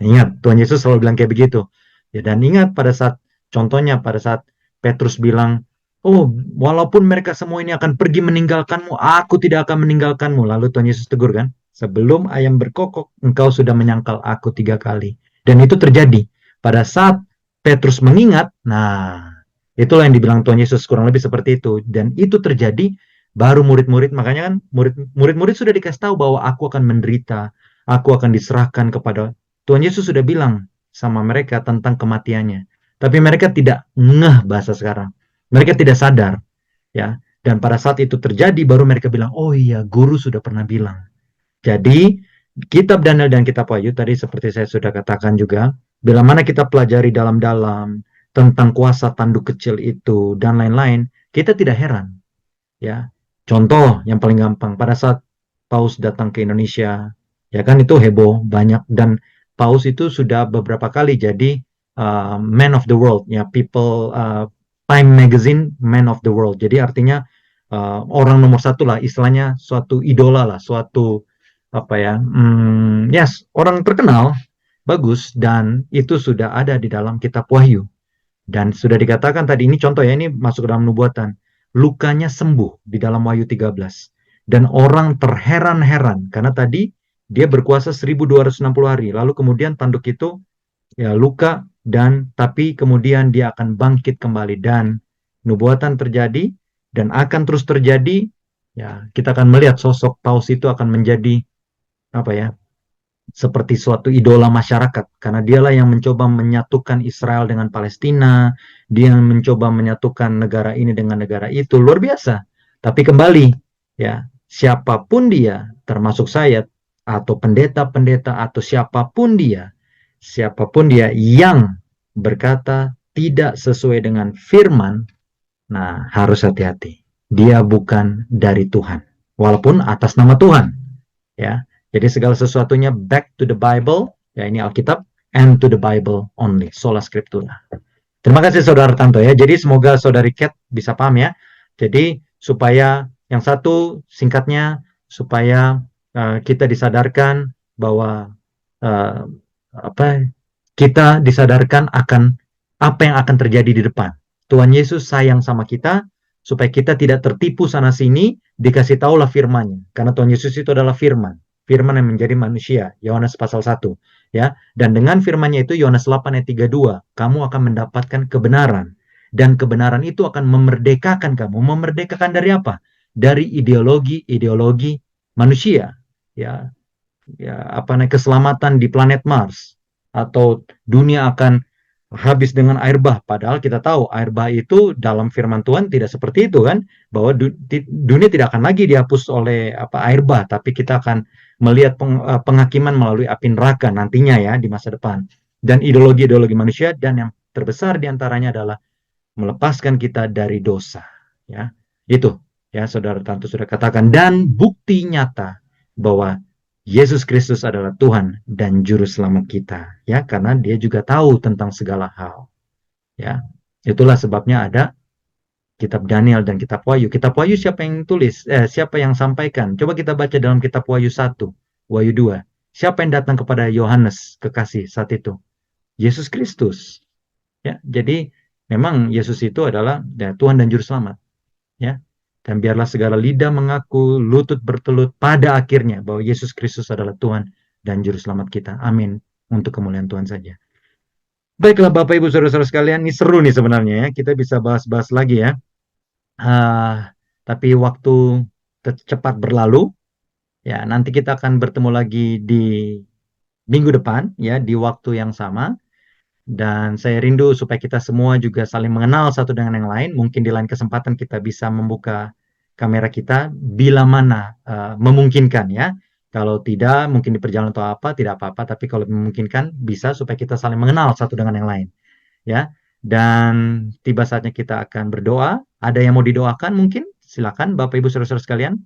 Ingat, Tuhan Yesus selalu bilang kayak begitu. Ya, dan ingat pada saat, contohnya pada saat Petrus bilang, oh, walaupun mereka semua ini akan pergi meninggalkanmu, aku tidak akan meninggalkanmu. Lalu Tuhan Yesus tegur kan, sebelum ayam berkokok, engkau sudah menyangkal aku 3 kali. Dan itu terjadi. Pada saat Petrus mengingat, nah, itulah yang dibilang Tuhan Yesus, kurang lebih seperti itu. Dan itu terjadi, baru murid-murid, makanya kan murid-murid sudah dikasih tahu bahwa aku akan menderita, aku akan diserahkan kepada, Tuhan Yesus sudah bilang sama mereka tentang kematiannya. Tapi mereka tidak ngeh bahasa sekarang. Mereka tidak sadar. Ya. Dan pada saat itu terjadi, baru mereka bilang, oh iya, guru sudah pernah bilang. Jadi, kitab Daniel dan kitab Wahyu, tadi seperti saya sudah katakan juga, bila mana kita pelajari dalam-dalam tentang kuasa tanduk kecil itu, dan lain-lain, kita tidak heran. Ya. Contoh yang paling gampang, pada saat Paus datang ke Indonesia, ya kan itu heboh banyak, dan Paus itu sudah beberapa kali jadi Man of the World, ya People Time Magazine Man of the World. Jadi artinya orang nomor satu lah, istilahnya suatu idola lah, suatu apa ya, yes, orang terkenal, bagus, dan itu sudah ada di dalam kitab Wahyu. Dan sudah dikatakan tadi, ini contoh ya, ini masuk ke dalam nubuatan. Lukanya sembuh di dalam Wahyu 13. Dan orang terheran-heran, karena tadi dia berkuasa 1260 hari. Lalu kemudian tanduk itu, ya luka, dan tapi kemudian dia akan bangkit kembali. Dan nubuatan terjadi, dan akan terus terjadi. Ya, kita akan melihat sosok Paus itu akan menjadi, apa ya, seperti suatu idola masyarakat, karena dialah yang mencoba menyatukan Israel dengan Palestina, dia yang mencoba menyatukan negara ini dengan negara itu, luar biasa. Tapi kembali, ya, siapapun dia, termasuk saya, atau pendeta-pendeta, atau siapapun dia yang berkata tidak sesuai dengan firman, nah harus hati-hati. Dia bukan dari Tuhan, walaupun atas nama Tuhan, ya. Jadi segala sesuatunya back to the Bible, ya ini Alkitab, and to the Bible only, sola scriptura. Terima kasih Saudara Tanto ya. Jadi semoga Saudari Kat bisa paham ya. Jadi supaya yang satu singkatnya, supaya kita disadarkan bahwa kita disadarkan akan apa yang akan terjadi di depan. Tuhan Yesus sayang sama kita, supaya kita tidak tertipu sana sini, dikasih tahulah firman-Nya. Karena Tuhan Yesus itu adalah firman. Firman yang menjadi manusia, Yohanes pasal 1, ya. Dan dengan firman-Nya itu, Yohanes 8 ayat 32, kamu akan mendapatkan kebenaran, dan kebenaran itu akan memerdekakan kamu. Memerdekakan dari apa? Dari ideologi manusia, ya. Keselamatan di planet Mars, atau dunia akan habis dengan air bah. Padahal kita tahu air bah itu dalam firman Tuhan tidak seperti itu kan, bahwa dunia tidak akan lagi dihapus oleh air bah, tapi kita akan melihat penghakiman melalui api neraka nantinya ya di masa depan. Dan ideologi manusia, dan yang terbesar diantaranya adalah melepaskan kita dari dosa, ya. Itu ya Saudara Tanto sudah katakan, dan bukti nyata bahwa Yesus Kristus adalah Tuhan dan Juru Selamat kita, ya, karena Dia juga tahu tentang segala hal, ya. Itulah sebabnya ada Kitab Daniel dan Kitab Wahyu. Kitab Wahyu siapa yang tulis? Siapa yang sampaikan? Coba kita baca dalam Kitab Wahyu 1, Wahyu 2. Siapa yang datang kepada Yohanes kekasih saat itu? Yesus Kristus, ya. Jadi memang Yesus itu adalah Tuhan dan Juru Selamat, ya. Dan biarlah segala lidah mengaku, lutut bertelut pada akhirnya bahwa Yesus Kristus adalah Tuhan dan Juru Selamat kita. Amin. Untuk kemuliaan Tuhan saja. Baiklah Bapak Ibu Saudara-saudara sekalian, ini seru nih sebenarnya ya. Kita bisa bahas-bahas lagi ya. Tapi waktu cepat berlalu. Ya, nanti kita akan bertemu lagi di minggu depan ya, di waktu yang sama. Dan saya rindu supaya kita semua juga saling mengenal satu dengan yang lain. Mungkin di lain kesempatan kita bisa membuka kamera kita bila mana memungkinkan ya. Kalau tidak, mungkin di perjalanan atau apa, tidak apa-apa. Tapi kalau memungkinkan, bisa supaya kita saling mengenal satu dengan yang lain. Ya. Dan tiba saatnya kita akan berdoa. Ada yang mau didoakan mungkin? Silakan Bapak Ibu Saudara-saudara sekalian.